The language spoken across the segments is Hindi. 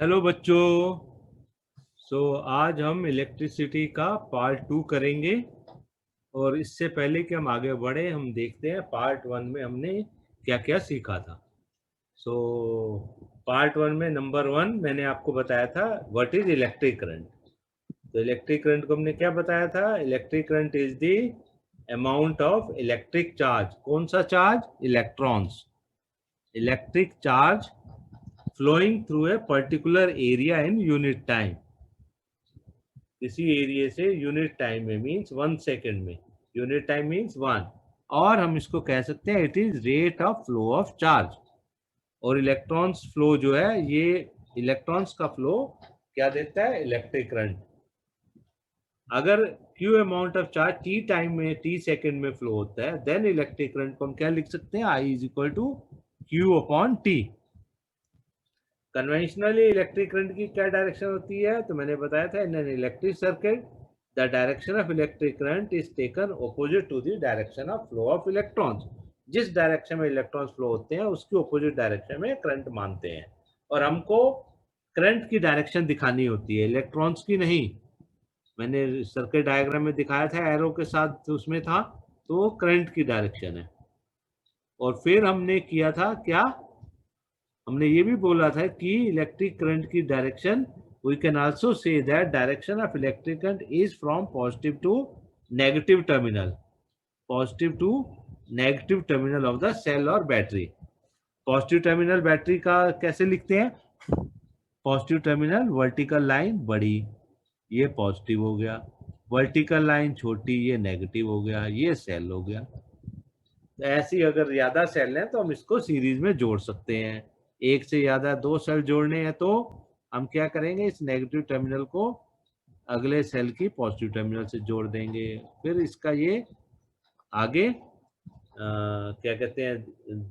हेलो बच्चों। आज हम इलेक्ट्रिसिटी का पार्ट 2 करेंगे। और इससे पहले कि हम आगे बढ़े, हम देखते हैं पार्ट 1 में हमने क्या क्या सीखा था। सो पार्ट 1 में नंबर 1 मैंने आपको बताया था व्हाट इज इलेक्ट्रिक करंट। तो इलेक्ट्रिक करंट को हमने क्या बताया था? Electric current is the amount of electric charge. कौन सा charge? Electrons. Electric charge flowing through a particular area in unit time। किसी एरिया से यूनिट टाइम में मीन्स 1 सेकेंड में। Unit time means 1। और हम इसको कह सकते हैं it is rate of flow of charge. और इलेक्ट्रॉन्स फ्लो जो है, ये इलेक्ट्रॉन्स का फ्लो क्या देता है? Electric current. अगर Q amount of charge T time में, टी सेकेंड में फ्लो होता है, देन इलेक्ट्रिक करंट को हम क्या लिख सकते हैं? I is equal to Q upon T. Conventionally electric current की क्या डायरेक्शन होती है? तो मैंने बताया था, in an electric circuit the direction of electric current is taken opposite to the direction of flow of electrons. जिस डायरेक्शन में इलेक्ट्रॉन्स फ्लो होते हैं उसकी ऑपोजिट डायरेक्शन में करंट मानते हैं। और हमको करंट की डायरेक्शन दिखानी होती है, इलेक्ट्रॉन्स की नहीं। मैंने सर्किट डायग्राम में दिखाया था एरो के साथ, उसमें था, तो वो करंट की डायरेक्शन है। और फिर हमने किया था क्या? हमने ये भी बोला था कि इलेक्ट्रिक करंट की direction, we can also say that direction of electric current is from positive to negative terminal. Positive to negative terminal of the cell और बैटरी। पॉजिटिव टर्मिनल बैटरी का कैसे लिखते हैं? पॉजिटिव टर्मिनल वर्टिकल लाइन बड़ी, ये पॉजिटिव हो गया। वर्टिकल लाइन छोटी, ये नेगेटिव हो गया, ये सेल हो गया। तो ऐसी अगर ज्यादा सेल हैं तो हम इसको सीरीज में जोड़ सकते हैं। एक से ज्यादा 2 सेल जोड़ने हैं तो हम क्या करेंगे? इस नेगेटिव टर्मिनल को अगले सेल की पॉजिटिव टर्मिनल से जोड़ देंगे। फिर इसका ये आगे क्या कहते हैं,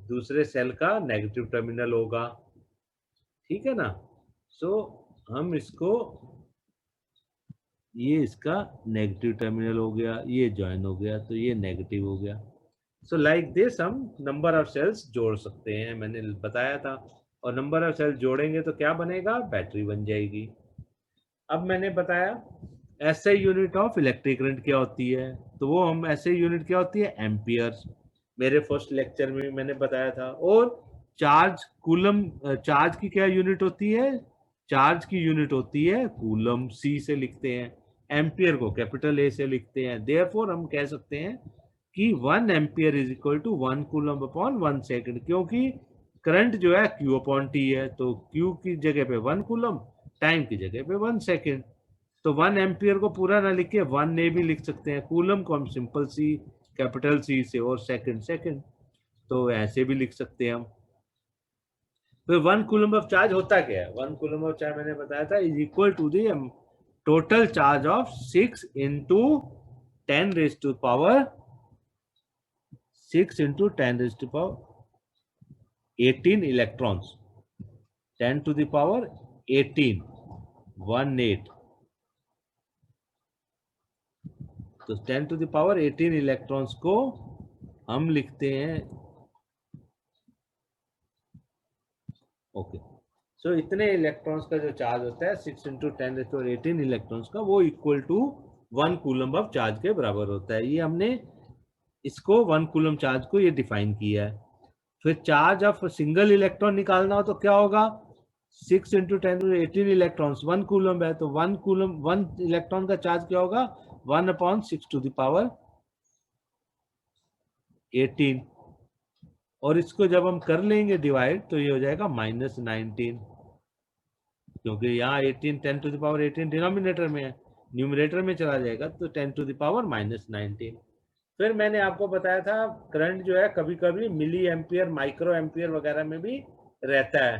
दूसरे सेल का नेगेटिव टर्मिनल होगा। ठीक है ना? हम इसको, ये इसका नेगेटिव टर्मिनल हो गया, ये ज्वाइन हो गया, तो ये नेगेटिव हो गया। सो लाइक दिस हम नंबर ऑफ सेल्स जोड़ सकते हैं, मैंने बताया था। और नंबर ऑफ सेल्स जोड़ेंगे तो क्या बनेगा? बैटरी बन जाएगी। अब मैंने बताया SI unit of electric current क्या होती है, तो वो हम एसआई यूनिट क्या होती है? एम्पियर्स। मेरे फर्स्ट लेक्चर में मैंने बताया था। और चार्ज कूलम, चार्ज की क्या यूनिट होती है? चार्ज की यूनिट होती है कूलम, सी से लिखते हैं। एम्पियर को कैपिटल ए से लिखते हैं। देयरफॉर हम कह सकते हैं कि 1 ampere is equal to 1 coulomb upon 1 second. क्योंकि करंट जो है Q अपॉन टी है, तो Q की जगह पे 1 कूलम, टाइम की जगह पे 1 सेकेंड। तो 1 एम्पियर को पूरा ना लिख के 1 ए भी लिख सकते हैं। कूलम को हम सिंपल सी, कैपिटल सी से, और सेकेंड सेकेंड, तो ऐसे भी लिख सकते हैं हम। फिर 1 कूलम ऑफ चार्ज होता क्या है? 1 कूलम ऑफ चार्ज मैंने बताया था is equal to the total charge of 6 into 10 raise to power 6 into 10 raise to power 18 electrons. 10 to the power 18, 18। तो 10 टू द पावर 18 इलेक्ट्रॉन्स को हम लिखते हैं, ओके। सो इतने इलेक्ट्रॉन्स का जो चार्ज होता है 6 इंटू 10⁻18 इलेक्ट्रॉन्स का, वो equal to 1 coulomb of charge के बराबर होता है। ये हमने इसको 1 कूलम चार्ज को ये डिफाइन किया है। फिर चार्ज ऑफ सिंगल इलेक्ट्रॉन निकालना हो तो क्या होगा? 6 इंटू 10⁻18 इलेक्ट्रॉन्स 1 कूलम है, तो 1 कूलम, 1 इलेक्ट्रॉन का चार्ज क्या होगा? 1/6 टू द पावर 18। और इसको जब हम कर लेंगे डिवाइड तो ये हो जाएगा -19, क्योंकि यहाँ 18 10 टू द पावर 18 डिनोमिनेटर में है, न्यूमरेटर में चला जाएगा तो 10 टू द पावर -19। फिर मैंने आपको बताया था करंट जो है कभी कभी मिली एम्पियर, माइक्रो एम्पियर वगैरह में भी रहता है।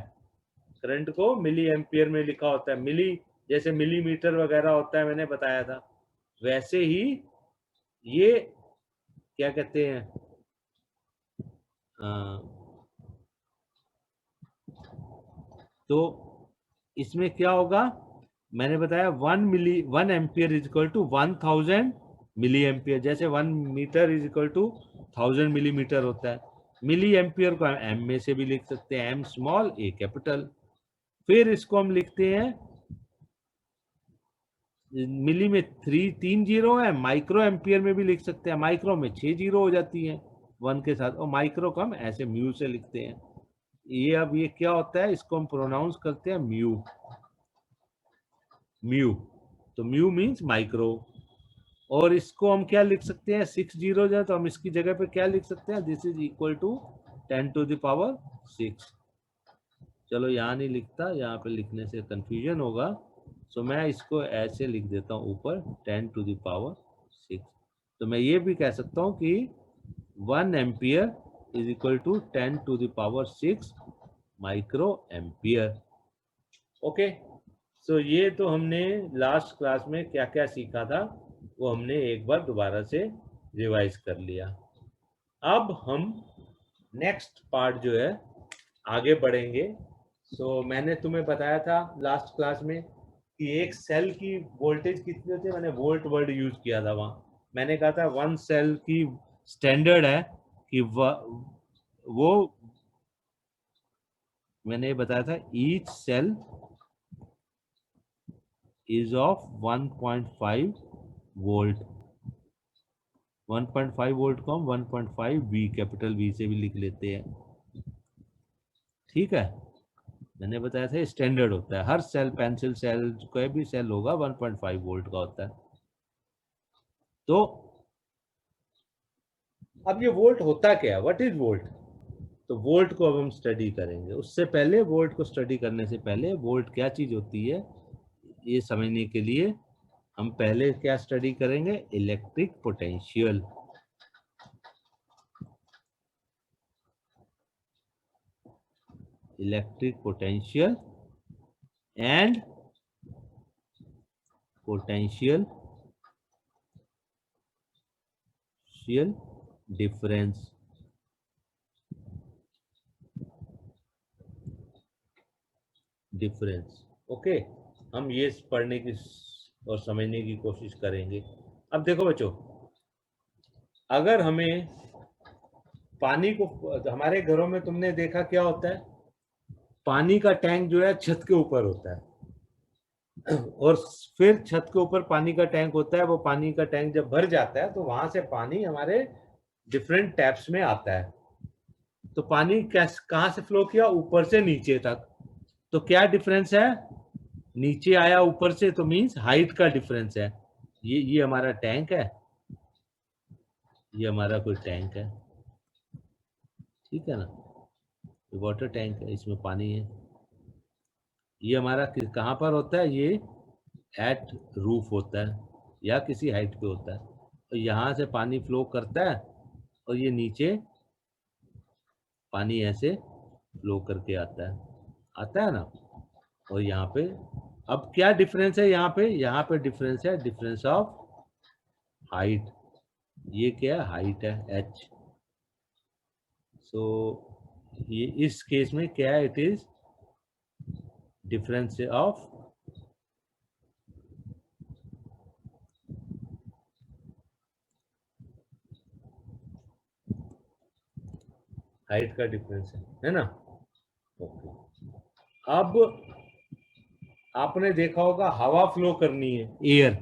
करंट को मिली एम्पियर में लिखा होता है, मिली जैसे मिलीमीटर वगैरह होता है, मैंने बताया था। वैसे ही ये क्या कहते हैं, तो इसमें क्या होगा? मैंने बताया 1 ampere is equal to 1000 milliampere. जैसे 1 metre is equal to 1000 millimetre होता है। मिली एम्पियर को एम में से भी लिख सकते हैं, एम स्मॉल ए कैपिटल। फिर इसको हम लिखते हैं, मिली में 3 जीरो है, माइक्रो एम्पियर में भी लिख सकते हैं, माइक्रो में 6 जीरो हो जाती है 1 के साथ, और माइक्रो को हम ऐसे म्यू से लिखते हैं। ये अब ये क्या होता है, इसको हम प्रोनाउंस करते हैं म्यू, म्यू, तो म्यू मीन्स माइक्रो। और इसको हम क्या लिख सकते हैं, 6 जीरो है तो हम इसकी जगह पे क्या लिख सकते हैं, दिस इज इक्वल टू 10⁶। चलो यहाँ नहीं लिखता, यहाँ पे लिखने से कंफ्यूजन होगा, सो मैं इसको ऐसे लिख देता हूँ ऊपर 10⁶। तो मैं ये भी कह सकता हूँ कि 1 ampere is equal to 10⁶ micro ampere. Okay, so ये तो हमने लास्ट क्लास में क्या क्या सीखा था वो हमने एक बार दोबारा से रिवाइज कर लिया। अब हम नेक्स्ट पार्ट जो है आगे बढ़ेंगे। सो मैंने तुम्हें बताया था लास्ट क्लास में कि एक सेल की वोल्टेज कितनी होती है, मैंने वोल्ट वर्ड यूज किया था वहां। मैंने कहा था 1 सेल की स्टैंडर्ड है कि वो मैंने ये बताया था each cell is of 1.5 volt. 1.5 volt को हम 1.5 वी, कैपिटल वी से भी लिख लेते हैं, ठीक है। मैंने बताया था स्टैंडर्ड होता है, हर सेल, पेंसिल सेल, कोई भी सेल होगा 1.5 वोल्ट का होता है। तो अब ये वोल्ट होता क्या है, व्हाट इज वोल्ट? तो वोल्ट को अब हम स्टडी करेंगे। उससे पहले, वोल्ट को स्टडी करने से पहले वोल्ट क्या चीज होती है ये समझने के लिए हम पहले क्या स्टडी करेंगे, electric potential. Electric potential and potential difference. Okay, हम ये पढ़ने की और समझने की कोशिश करेंगे। अब देखो बच्चों, अगर हमें पानी को, हमारे घरों में तुमने देखा क्या होता है, पानी का टैंक जो है छत के ऊपर होता है और फिर छत के ऊपर पानी का टैंक होता है, वो पानी का टैंक जब भर जाता है तो वहां से पानी हमारे डिफरेंट टैप्स में आता है। तो पानी कहां से फ्लो किया, ऊपर से नीचे तक। तो क्या डिफरेंस है, नीचे आया ऊपर से, तो मींस हाइट का डिफरेंस है। ये हमारा टैंक है, ये हमारा कोई टैंक है, ठीक है ना, ये वाटर टैंक है, इसमें पानी है। ये हमारा कहाँ पर होता है, ये एट रूफ होता है या किसी हाइट पे होता है। तो यहाँ से पानी फ्लो करता है और ये नीचे पानी ऐसे फ्लो करके आता है ना। और यहाँ पे अब क्या डिफरेंस है, यहाँ पे डिफरेंस है, डिफरेंस ऑफ हाइट। ये क्या है, हाइट है, एच। सो ये इस केस में क्या है, it is difference of height का डिफरेंस है ना। ओके, अब आपने देखा होगा हवा फ्लो करनी है, एयर,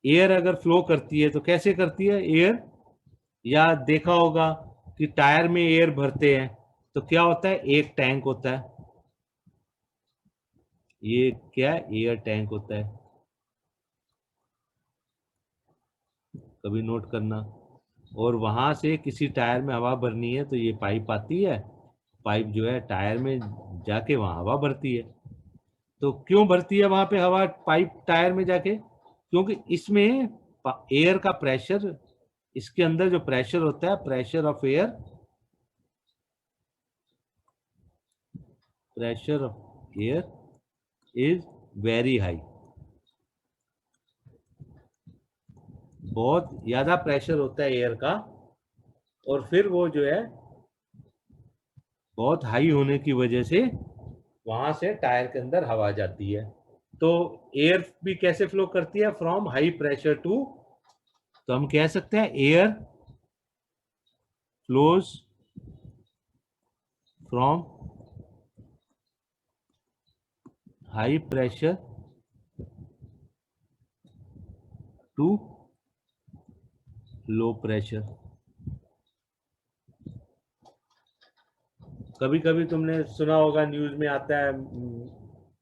एयर अगर फ्लो करती है तो कैसे करती है एयर, या देखा होगा कि टायर में एयर भरते हैं तो क्या होता है, एक टैंक होता है, ये क्या एयर टैंक होता है, कभी नोट करना। और वहां से किसी टायर में हवा भरनी है तो ये पाइप आती है, पाइप जो है टायर में जाके वहां हवा भरती है। तो क्यों भरती है वहां पे हवा पाइप टायर में जाके, क्योंकि इसमें एयर का प्रेशर, इसके अंदर जो प्रेशर होता है, pressure of air, pressure of air is very high, बहुत ज्यादा प्रेशर होता है एयर का, और फिर वो जो है बहुत हाई होने की वजह से वहां से टायर के अंदर हवा जाती है। तो एयर भी कैसे फ्लो करती है, फ्रॉम हाई प्रेशर टू, तो हम कह सकते हैं air flows from high pressure to low pressure. कभी कभी तुमने सुना होगा, न्यूज में आता है,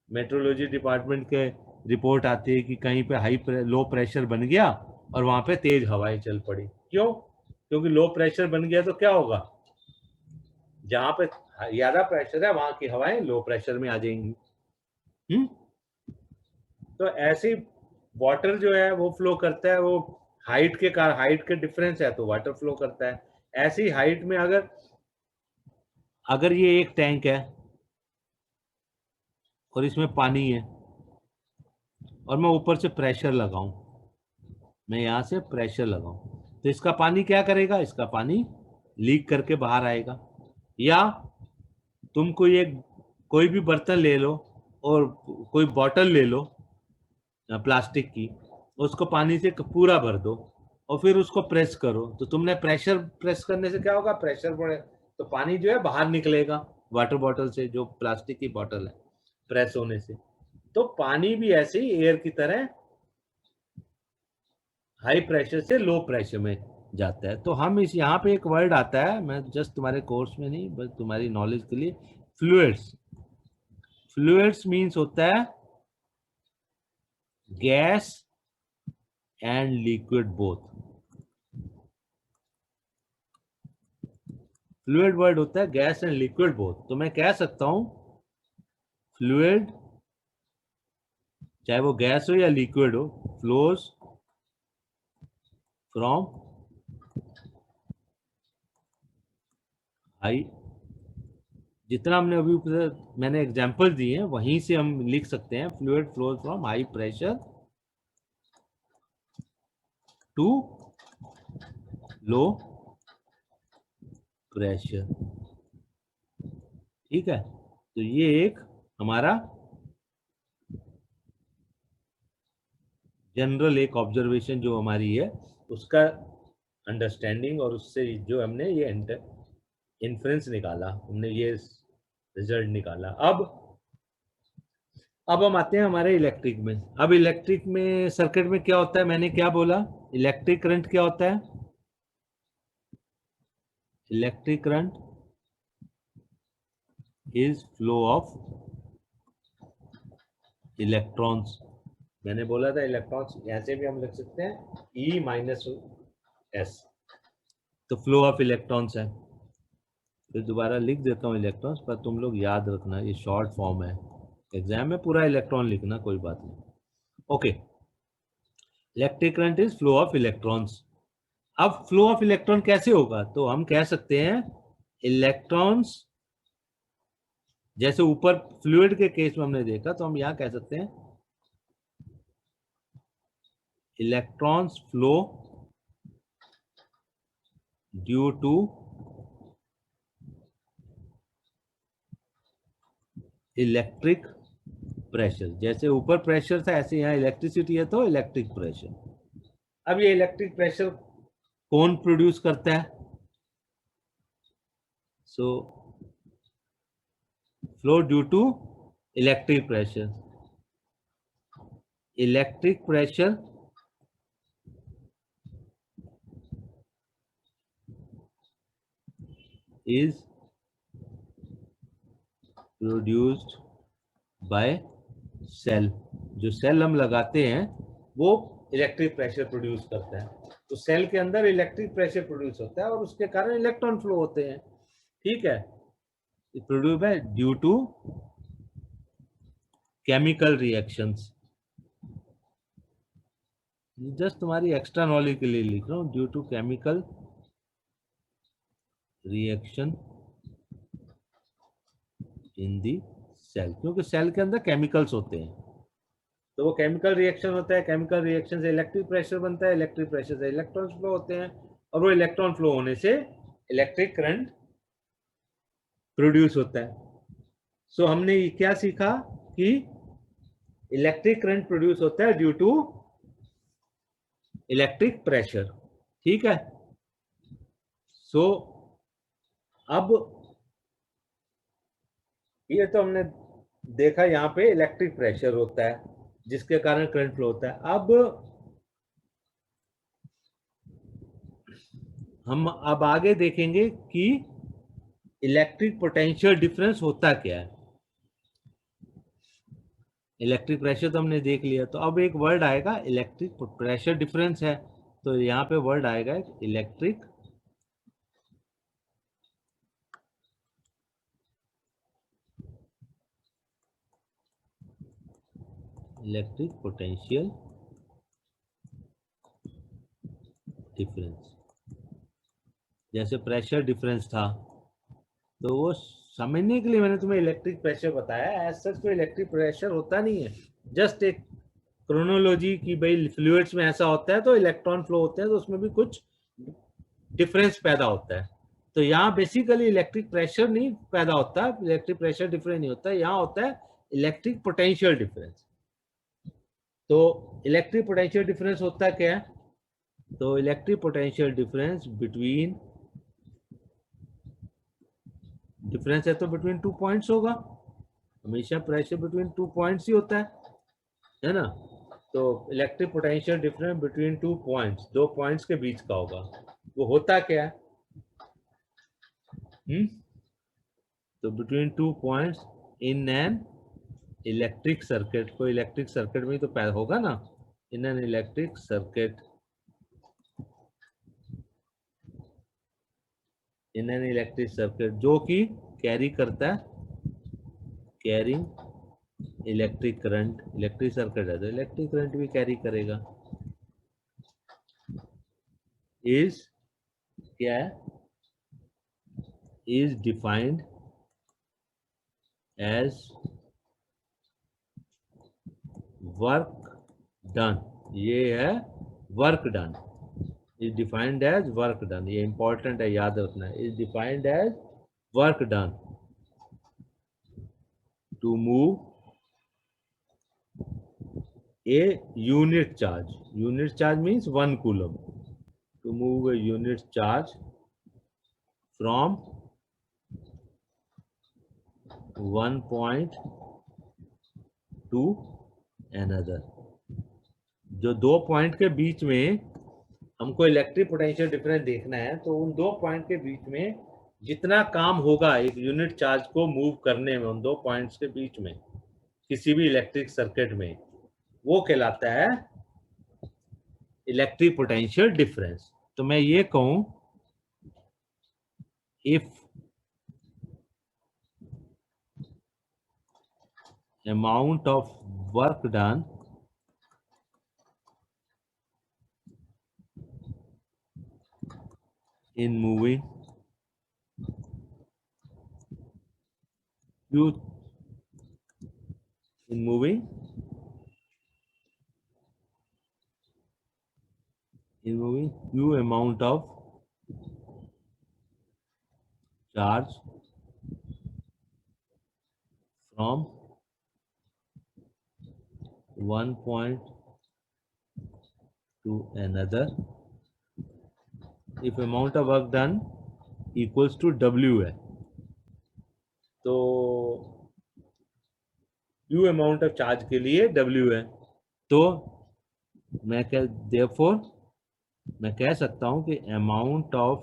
मेट्रोलॉजी डिपार्टमेंट के रिपोर्ट आती है कि कहीं पे लो प्रेशर बन गया और वहां पे तेज हवाएं चल पड़ी। क्यों? क्योंकि लो प्रेशर बन गया तो क्या होगा, जहां पे ज्यादा प्रेशर है वहां की हवाएं लो प्रेशर में आ जाएंगी। तो ऐसे वाटर जो है वो फ्लो करता है, वो हाइट के डिफरेंस है तो वाटर फ्लो करता है। ऐसी हाइट में अगर अगर ये एक टैंक है और इसमें पानी है और मैं ऊपर से प्रेशर लगाऊं, मैं यहां से प्रेशर लगाऊं, तो इसका पानी क्या करेगा, इसका पानी लीक करके बाहर आएगा। या तुम कोई भी बर्तन ले लो और कोई बॉटल ले लो प्लास्टिक की, उसको पानी से पूरा भर दो और फिर उसको प्रेस करो, तो तुमने प्रेस करने से क्या होगा, प्रेशर बढ़े तो पानी जो है बाहर निकलेगा वाटर बॉटल से, जो प्लास्टिक की बॉटल है, प्रेस होने से। तो पानी भी ऐसे ही एयर की तरह हाई प्रेशर से लो प्रेशर में जाता है। तो हम इस यहाँ पे एक वर्ड आता है, मैं जस्ट तुम्हारे कोर्स में नहीं बस तुम्हारी नॉलेज के लिए, फ्लूइड्स। फ्लूइड्स मीन्स होता है gas and liquid both. Fluid word होता है गैस एंड लिक्विड बोथ। तो मैं कह सकता हूं फ्लूइड, चाहे वो गैस हो या लिक्विड हो, फ्लोज फ्रॉम हाई, जितना हमने अभी मैंने एग्जांपल दिए हैं वहीं से हम लिख सकते हैं fluid flows from high pressure to low pressure. ठीक है, तो ये एक हमारा जनरल एक ऑब्जर्वेशन जो हमारी है उसका अंडरस्टैंडिंग, और उससे जो हमने ये इन्फ्रेंस निकाला, हमने ये रिजल्ट निकाला। अब हम आते हैं हमारे इलेक्ट्रिक में। अब इलेक्ट्रिक में सर्किट में क्या होता है, मैंने क्या बोला, इलेक्ट्रिक करंट क्या होता है, electric current is flow of electrons. मैंने बोला था इलेक्ट्रॉन्स ऐसे भी हम लिख सकते हैं ई माइनस एस, तो फ्लो ऑफ इलेक्ट्रॉन्स है। फिर दोबारा लिख देता हूँ इलेक्ट्रॉन्स, पर तुम लोग याद रखना ये शॉर्ट फॉर्म है, एग्जाम में पूरा इलेक्ट्रॉन लिखना कोई बात नहीं। Okay, electric current is flow of electrons. अब फ्लो ऑफ इलेक्ट्रॉन कैसे होगा, तो हम कह सकते हैं इलेक्ट्रॉन्स, जैसे ऊपर फ्लूइड के केस में हमने देखा, तो हम यहां कह सकते हैं electrons flow due to electric pressure. जैसे ऊपर प्रेशर था ऐसे यहाँ इलेक्ट्रिसिटी है तो इलेक्ट्रिक प्रेशर। अब ये इलेक्ट्रिक प्रेशर कौन प्रोड्यूस करता है, so flow due to electric pressure. Electric pressure is produced by cell. जो सेल हम लगाते हैं वो इलेक्ट्रिक प्रेशर प्रोड्यूस करता है, तो सेल के अंदर इलेक्ट्रिक प्रेशर प्रोड्यूस होता है और उसके कारण इलेक्ट्रॉन फ्लो होते हैं। ठीक है, प्रोड्यूस है due to chemical reactions. Just तुम्हारी एक्स्ट्रा नॉलेज के लिए लिख रहा हूँ, due to chemical reaction in the cell, क्योंकि सेल के अंदर केमिकल्स होते हैं, तो वो केमिकल रिएक्शन होता है, केमिकल रिएक्शन से इलेक्ट्रिक प्रेशर बनता है, इलेक्ट्रिक प्रेशर से इलेक्ट्रॉन फ्लो होते हैं, और वो इलेक्ट्रॉन फ्लो होने से इलेक्ट्रिक करंट प्रोड्यूस होता है। सो हमने क्या सीखा कि इलेक्ट्रिक करंट प्रोड्यूस होता है ड्यू टू इलेक्ट्रिक प्रेशर। ठीक है, सो अब ये तो हमने देखा यहाँ पे इलेक्ट्रिक प्रेशर होता है जिसके कारण करंट फ्लो होता है। अब हम आगे देखेंगे कि इलेक्ट्रिक पोटेंशियल डिफरेंस होता क्या है। इलेक्ट्रिक प्रेशर तो हमने देख लिया, तो अब एक वर्ड आएगा इलेक्ट्रिक प्रेशर डिफरेंस है, तो यहाँ पे वर्ड आएगा इलेक्ट्रिक पोटेंशियल डिफरेंस। जैसे प्रेशर डिफरेंस था, तो वो समझने के लिए मैंने तुम्हें इलेक्ट्रिक प्रेशर बताया। एज सच कोई इलेक्ट्रिक प्रेशर होता नहीं है, जस्ट एक क्रोनोलॉजी की भाई फ्लूइड्स में ऐसा होता है तो इलेक्ट्रॉन फ्लो होते हैं, तो उसमें भी कुछ डिफरेंस पैदा होता है। तो यहाँ बेसिकली इलेक्ट्रिक प्रेशर नहीं पैदा होता, इलेक्ट्रिक प्रेशर डिफरेंस नहीं होता, यहाँ होता है इलेक्ट्रिक पोटेंशियल डिफरेंस। तो इलेक्ट्रिक पोटेंशियल डिफरेंस होता क्या है? तो electric potential difference between, difference है तो बिटवीन 2 पॉइंट्स होगा, हमेशा प्रेशर बिटवीन 2 पॉइंट्स ही होता है ना। तो electric potential difference between 2 points, 2 points के बीच का होगा। वो होता क्या है? तो between 2 points in an electric circuit, को इलेक्ट्रिक सर्किट में ही तो पैदा होगा ना, in an electric circuit, in an electric circuit जो कि कैरी करता है, carrying electric current. Electric circuit है तो इलेक्ट्रिक करंट भी कैरी करेगा। इज क्या है? Is defined as work done. ये है work done, is defined as work done, ये इंपॉर्टेंट है, याद रखना है। Is defined as work done to move a unit charge. Unit charge means 1 coulomb. To move a unit charge from one point to another। जो 2 पॉइंट के बीच में हमको इलेक्ट्रिक पोटेंशियल डिफरेंस देखना है, तो उन 2 पॉइंट के बीच में जितना काम होगा एक यूनिट चार्ज को मूव करने में, उन 2 पॉइंट्स के बीच में किसी भी इलेक्ट्रिक सर्किट में, वो कहलाता है इलेक्ट्रिक पोटेंशियल डिफरेंस। तो मैं ये कहूं, if amount of work done in moving q in moving q amount of charge from one point to another, if amount of work done equals to W है, तो Q amount of charge के लिए W है। तो मैं therefore मैं कह सकता हूं कि amount of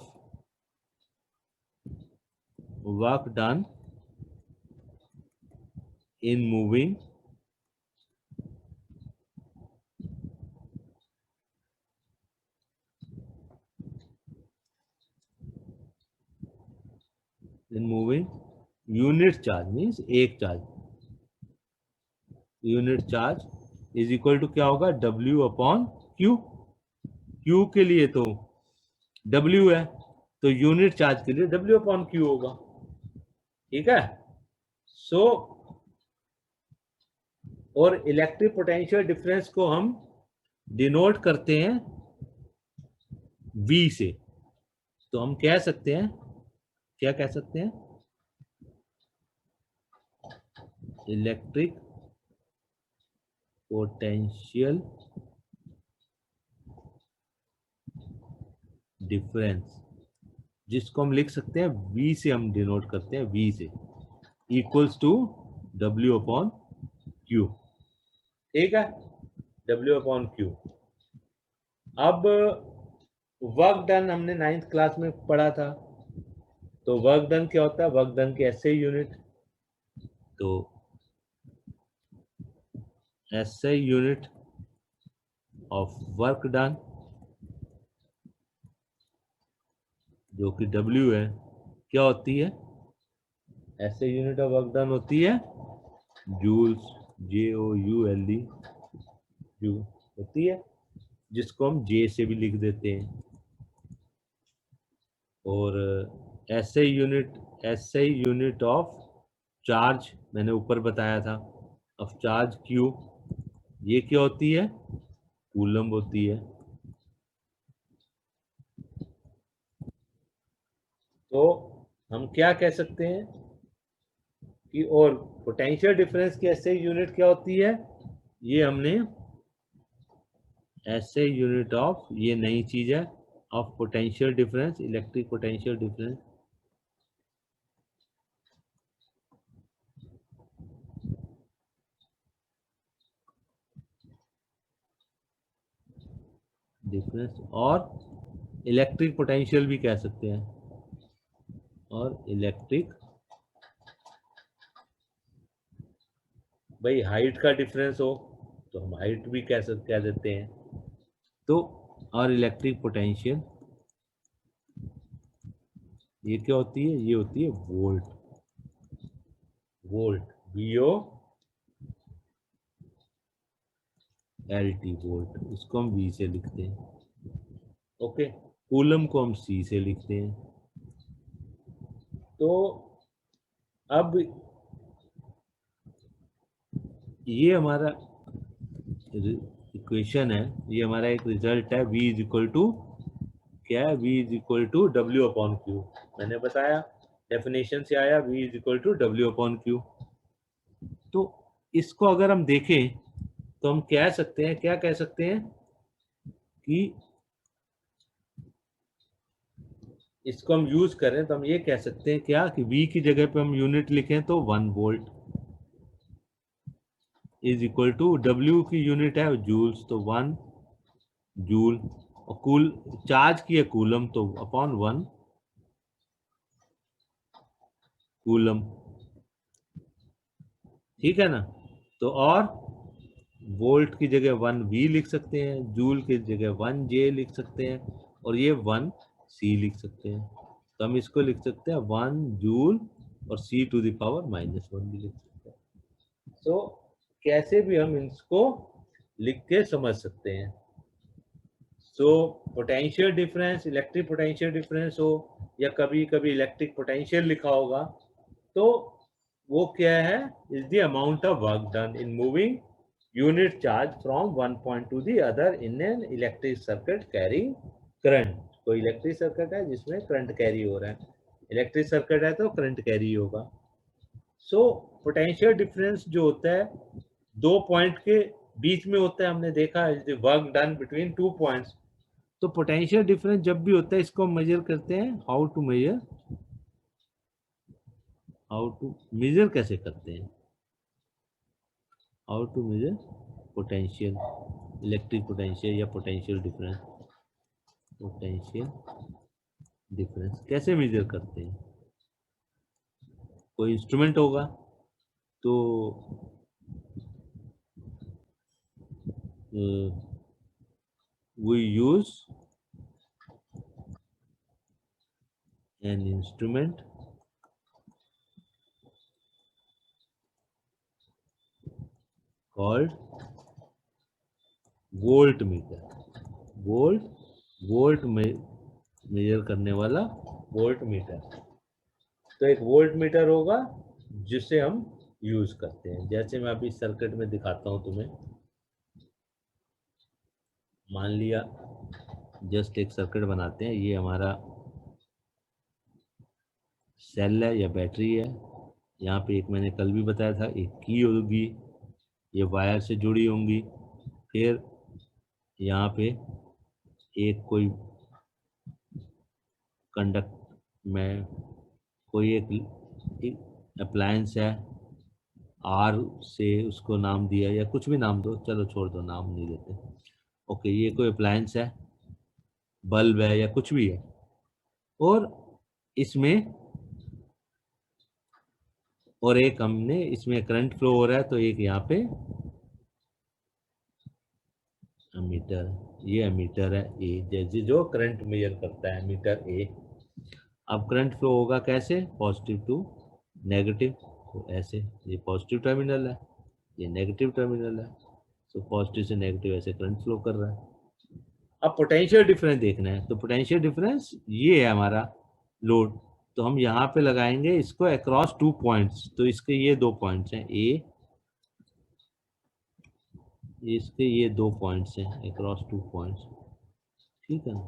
work done in moving unit charge means एक चार्ज, unit charge is equal to क्या होगा? W upon Q। Q के लिए तो W है, तो यूनिट चार्ज के लिए W अपॉन Q होगा। ठीक है। सो और इलेक्ट्रिक पोटेंशियल डिफरेंस को हम डिनोट करते हैं V से। तो हम कह सकते हैं, क्या कह सकते हैं? इलेक्ट्रिक पोटेंशियल डिफरेंस, जिसको हम लिख सकते हैं V से, हम डिनोट करते हैं V से, इक्वल्स टू W/Q, ठीक है, W/Q। अब वर्क डन हमने 9th क्लास में पढ़ा था, तो वर्क डन क्या होता है, वर्क डन की एसआई यूनिट, तो SI unit of work done जो कि W है, क्या होती है, SI unit of work done होती है जूल्स, JOULE, जू होती है, जिसको हम J से भी लिख देते हैं। और एसआई यूनिट ऑफ चार्ज मैंने ऊपर बताया था, ऑफ चार्ज Q, ये क्या होती है, कूलम्ब होती है। तो हम क्या कह सकते हैं कि, और पोटेंशियल डिफरेंस की एसआई यूनिट क्या होती है, ये हमने एसआई यूनिट ऑफ, ये नई चीज है, of potential difference, electric potential difference, और इलेक्ट्रिक पोटेंशियल भी कह सकते हैं, और इलेक्ट्रिक, भाई हाइट का डिफरेंस हो तो हम हाइट भी कह देते हैं, तो और इलेक्ट्रिक पोटेंशियल ये क्या होती है, ये होती है वोल्ट, VO LT, वोल्ट, इसको हम V से लिखते हैं, ओके। कूलम को हम C से लिखते हैं। तो अब ये हमारा इक्वेशन है, ये हमारा एक रिजल्ट है, V इज इक्वल टू क्या है, V is equal to W/Q, मैंने बताया डेफिनेशन से आया, V is equal to W/Q। तो इसको अगर हम देखें तो हम कह सकते हैं, क्या कह सकते हैं कि इसको हम यूज करें तो हम ये कह सकते हैं क्या कि V की जगह पे हम यूनिट लिखें तो 1 volt is equal to, W की यूनिट है जूल्स, तो 1 जूल, और चार्ज की है कूलम, तो अपॉन 1 कूलम, ठीक है ना। तो और वोल्ट की जगह 1 V लिख सकते हैं, जूल की जगह 1 J लिख सकते हैं, और ये 1 C लिख सकते हैं। तो हम इसको लिख सकते हैं 1 जूल और C⁻⁻1 भी लिख सकते हैं। तो कैसे भी हम इसको लिख के समझ सकते हैं। So potential difference, electric potential difference हो या कभी कभी इलेक्ट्रिक पोटेंशियल लिखा होगा, तो वो क्या है, is the amount of work done in moving unit charge from one point two the other in an electric circuit carrying current. कोई इलेक्ट्रिक सर्किट है जिसमें करंट कैरी हो रहा है, इलेक्ट्रिक सर्किट है तो करंट कैरी होगा। सो पोटेंशियल डिफरेंस जो होता है दो पॉइंट के बीच में होता है, हमने देखा है वर्क डन बिटवीन 2 पॉइंट्स। तो पोटेंशियल डिफरेंस जब भी होता है इसको हम मेजर करते हैं, हाउ टू मेजर कैसे करते हैं, how to measure potential, electric potential या पोटेंशियल डिफरेंस कैसे मेजर करते हैं। कोई इंस्ट्रूमेंट होगा तो we use an instrument called voltmeter, volt measure करने वाला वोल्ट मीटर। तो एक वोल्ट मीटर होगा जिसे हम यूज करते हैं, जैसे मैं अभी सर्किट में दिखाता हूं तुम्हें। मान लिया जस्ट एक सर्किट बनाते हैं, ये हमारा सेल है या बैटरी है, यहाँ पे एक मैंने कल भी बताया था एक की होगी, ये वायर से जुड़ी होंगी, फिर यहाँ पे एक कोई कंडक्ट में कोई एक अप्लायंस है, आर से उसको नाम दिया या कुछ भी नाम दो, चलो छोड़ दो, नाम नहीं देते। ओके, ये कोई अप्लायंस है, बल्ब है या कुछ भी है, और इसमें और एक हमने इसमें करंट फ्लो हो रहा है, तो एक यहाँ पे एमीटर, ये एमीटर है ए, जैसे जो करंट मेजर करता है एमीटर ए। अब करंट फ्लो होगा कैसे, पॉजिटिव टू नेगेटिव, तो ऐसे ये पॉजिटिव टर्मिनल है, ये नेगेटिव टर्मिनल है, तो पॉजिटिव से नेगेटिव ऐसे करंट फ्लो कर रहा है। अब पोटेंशियल डिफरेंस देखना है, तो पोटेंशियल डिफरेंस ये है हमारा लोड, तो हम यहाँ पे लगाएंगे इसको अक्रॉस 2 पॉइंट्स, तो इसके ये 2 पॉइंट्स हैं ए, इसके ये 2 पॉइंट्स हैं अक्रॉस 2 पॉइंट्स, ठीक है ना।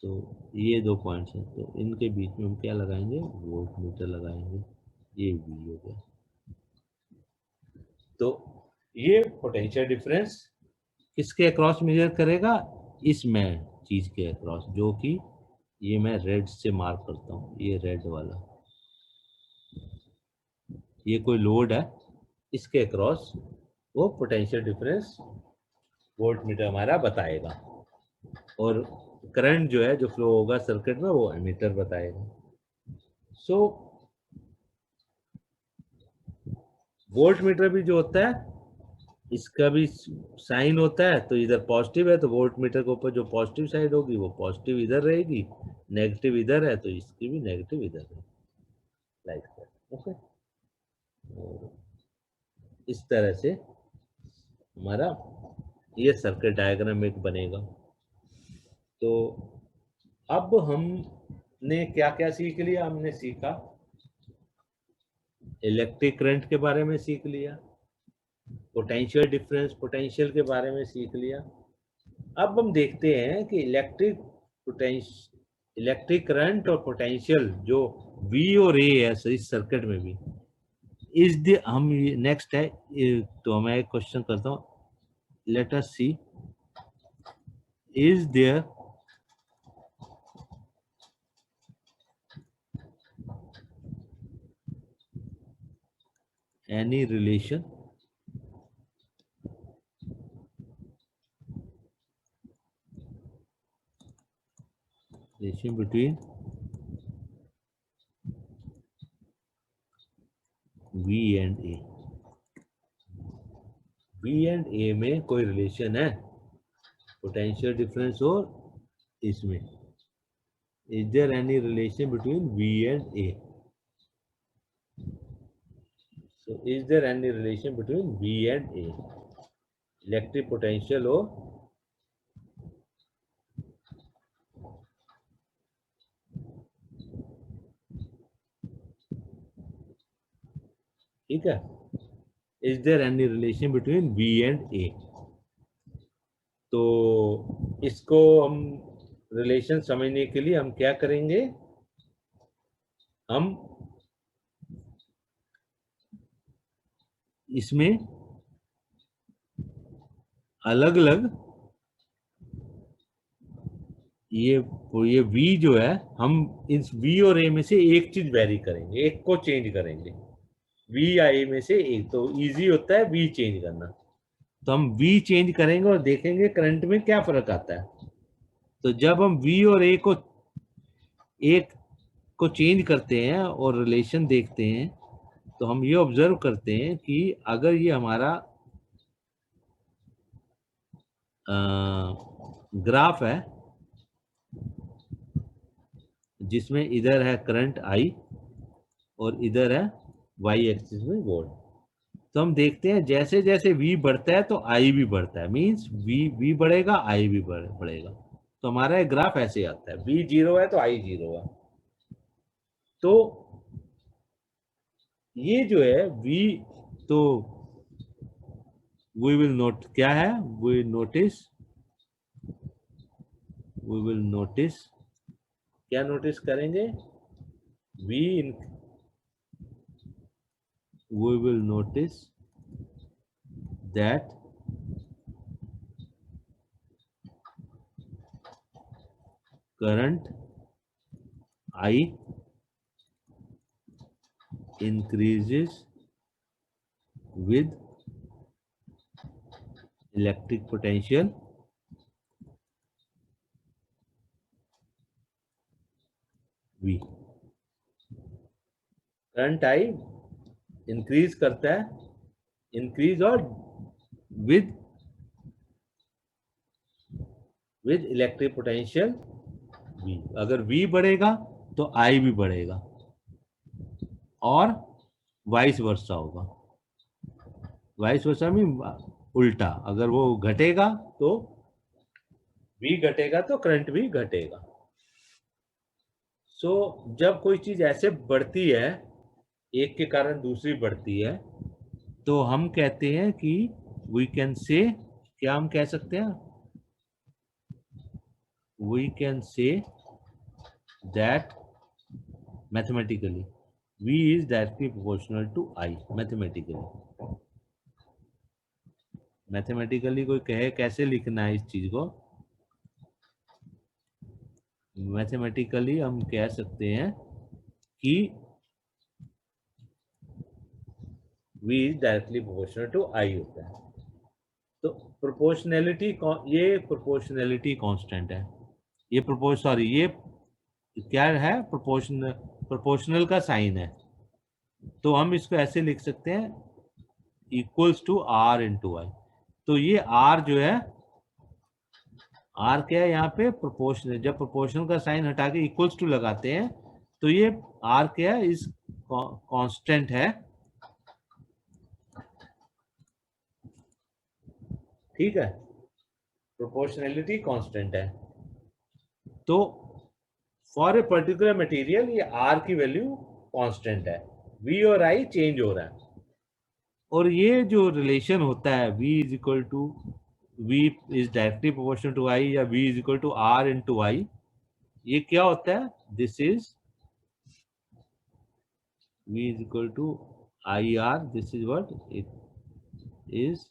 तो ये 2 पॉइंट्स हैं, तो इनके बीच में हम क्या लगाएंगे, वोल्ट मीटर लगाएंगे, ये वी हो गया। तो ये पोटेंशियल डिफरेंस किसके अक्रॉस मेजर करेगा, इसमें चीज के अक्रॉस, जो कि ये मैं रेड से मार्क करता हूँ, ये रेड वाला, ये कोई लोड है, इसके अक्रॉस वो पोटेंशियल डिफरेंस वोल्ट मीटर हमारा बताएगा, और करंट जो है जो फ्लो होगा सर्किट में वो एमीटर बताएगा। सो वोल्ट मीटर भी जो होता है इसका भी साइन होता है, तो इधर पॉजिटिव है तो वोल्ट मीटर के ऊपर जो पॉजिटिव साइड होगी वो पॉजिटिव इधर रहेगी, नेगेटिव इधर है तो इसकी भी नेगेटिव इधर है, लाइक दैट। ओके, इस तरह से हमारा ये सर्किट डायग्राम एक बनेगा। तो अब हमने क्या क्या सीख लिया, हमने सीखा इलेक्ट्रिक करंट के बारे में सीख लिया, पोटेंशियल डिफरेंस पोटेंशियल के बारे में सीख लिया। अब हम देखते हैं कि इलेक्ट्रिक करंट और पोटेंशियल जो V और A है इस सर्किट में भी इज द, हम नेक्स्ट है, तो मैं एक क्वेश्चन करता हूँ, let us see, is there any relation between V and A, V and A में कोई रिलेशन है पोटेंशियल डिफरेंस और इसमें, is there any relation between V and A, so is there any relation between V and A, electric potential और ठीक है, is there any relation between V and A। तो इसको हम रिलेशन समझने के लिए हम क्या करेंगे, हम इसमें अलग अलग ये V जो है, हम इस V और A में से एक चीज वेरी करेंगे, एक को चेंज करेंगे, V या A में से एक, तो इजी होता है V चेंज करना, तो हम V चेंज करेंगे और देखेंगे करंट में क्या फर्क आता है। तो जब हम V और A को एक को चेंज करते हैं और रिलेशन देखते हैं, तो हम ये ऑब्जर्व करते हैं कि अगर ये हमारा ग्राफ है जिसमें इधर है करंट I और इधर है वाई एक्सिस में वोल्ट, तो हम देखते हैं जैसे जैसे V बढ़ता है तो I भी बढ़ता है, मींस V बढ़ेगा I भी बढ़ेगा, तो हमारा ग्राफ ऐसे आता है, V 0 है तो I 0 है। तो ये जो है V, तो वी विल नोट क्या है, वी विल नोटिस, क्या नोटिस करेंगे, we will notice that current I increases with electric potential V। Current I increase करता है, इंक्रीज और with with electric potential V। अगर V बढ़ेगा तो I भी बढ़ेगा और वाइस वर्सा होगा। वाइस वर्सा में उल्टा, अगर वो घटेगा तो V घटेगा तो करंट भी घटेगा। सो जब कोई चीज ऐसे बढ़ती है, एक के कारण दूसरी बढ़ती है, तो हम कहते हैं कि वी कैन से, क्या हम कह सकते हैं, we can say that mathematically V is directly proportional to I। Mathematically कोई कहे कैसे लिखना है इस चीज को, मैथमेटिकली हम कह सकते हैं कि V is directly proportional to I होता है। तो प्रोपोर्शनैलिटी, ये प्रोपोर्शनैलिटी कांस्टेंट है, ये ये क्या है, प्रोपोर्शनल का साइन है। तो हम इसको ऐसे लिख सकते हैं इक्वल्स टू R इंटू आई। तो ये R जो है, R क्या है यहाँ पे, प्रोपोर्शनल। जब प्रोपोर्शनल का साइन हटा के इक्वल्स टू लगाते हैं तो ये R क्या है, इस कांस्टेंट है, ठीक है, प्रोपोर्शनैलिटी कांस्टेंट है। तो फॉर ए पर्टिकुलर मटेरियल ये R की वैल्यू कांस्टेंट है, V और I चेंज हो रहा है। और ये जो रिलेशन होता है V is equal to, V is directly proportional to I या V is equal to R into I, ये क्या होता है, this is V is equal to IR, this is what it is,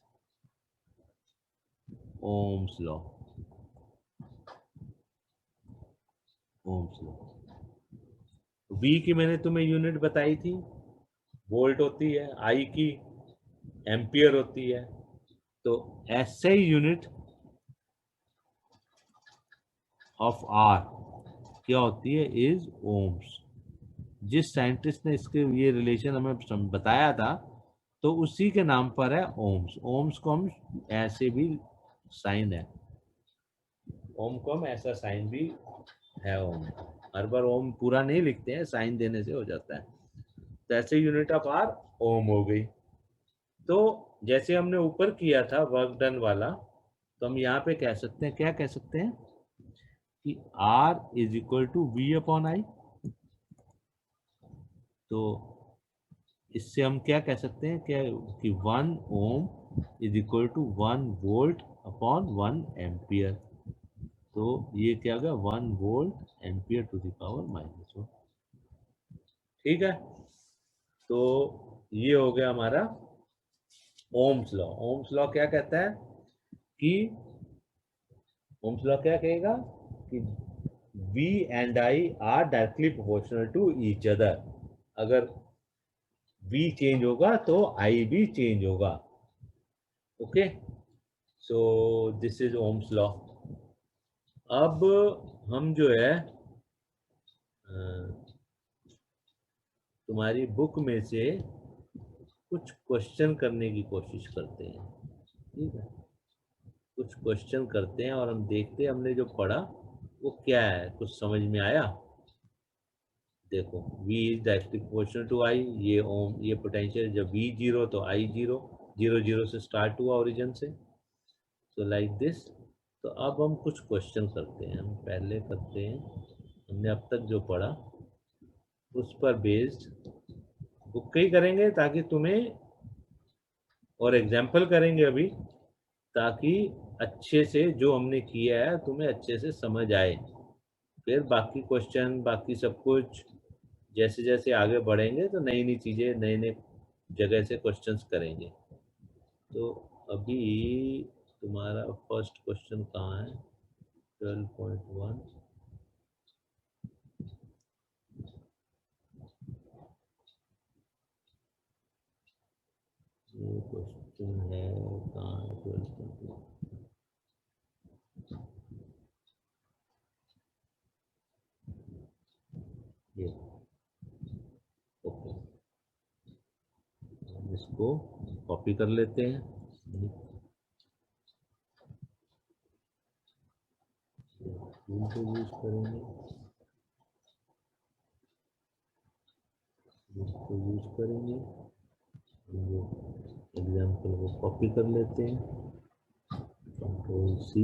Ohm's law। Ohm's law। V की मैंने तुम्हें यूनिट बताई थी, वोल्ट होती है, I की एम्पियर होती है। तो ऐसे ही यूनिट ऑफ R क्या होती है, इज ओम्स। जिस साइंटिस्ट ने इसके ये रिलेशन हमें बताया था, तो उसी के नाम पर है ओम्स। ओम्स को हम ऐसे भी साइन है, ओम को हम ऐसा साइन भी है ओम। हर बार ओम पूरा नहीं लिखते हैं, साइन देने से हो जाता है। तो ऐसे यूनिट ऑफ आर ओम हो गई। तो जैसे हमने ऊपर किया था वर्क डन वाला, तो हम यहाँ पे कह सकते हैं, क्या कह सकते हैं कि R is equal to V upon I. तो इससे हम क्या कह सकते हैं, क्या कि 1 ohm is equal to 1 volt upon 1 ampere. तो ये क्या होगा, 1 volt ampere to the power -1। ठीक है, तो ये हो गया हमारा ओम्स लॉ। ओम्स लॉ क्या कहता है कि, ओम्स लॉ क्या कहेगा कि V and I are directly proportional to each other. अगर V चेंज होगा तो I भी चेंज होगा। Okay, so this is Ohm's law. अब हम जो है तुम्हारी बुक में से कुछ क्वेश्चन करने की कोशिश करते हैं, ठीक है, कुछ क्वेश्चन करते हैं और हम देखते हैं हमने जो पढ़ा वो क्या है, कुछ समझ में आया। देखो, V is directly proportional to I, ये ओम, ये पोटेंशियल, जब V जीरो तो I जीरो, जीरो जीरो से स्टार्ट हुआ ओरिजिन से, तो लाइक दिस। तो अब हम कुछ क्वेश्चन करते हैं। हम पहले करते हैं, हमने अब तक जो पढ़ा उस पर बेस्ड बुक ही करेंगे ताकि तुम्हें, और एग्जाम्पल करेंगे अभी, ताकि अच्छे से जो हमने किया है तुम्हें अच्छे से समझ आए। फिर बाकी क्वेश्चन, बाकी सब कुछ जैसे जैसे आगे बढ़ेंगे तो नई नई चीज़ें, नए नए जगह से क्वेश्चंस करेंगे। तो अभी तुम्हारा फर्स्ट क्वेश्चन कहाँ है, 12.1। ये क्वेश्चन है कहाँ? ये ओके, इसको कॉपी कर लेते हैं। टूल को यूज करेंगे, इसको यूज करेंगे, एग्जाम्पल को कॉपी कर लेते हैं, कंट्रोल सी,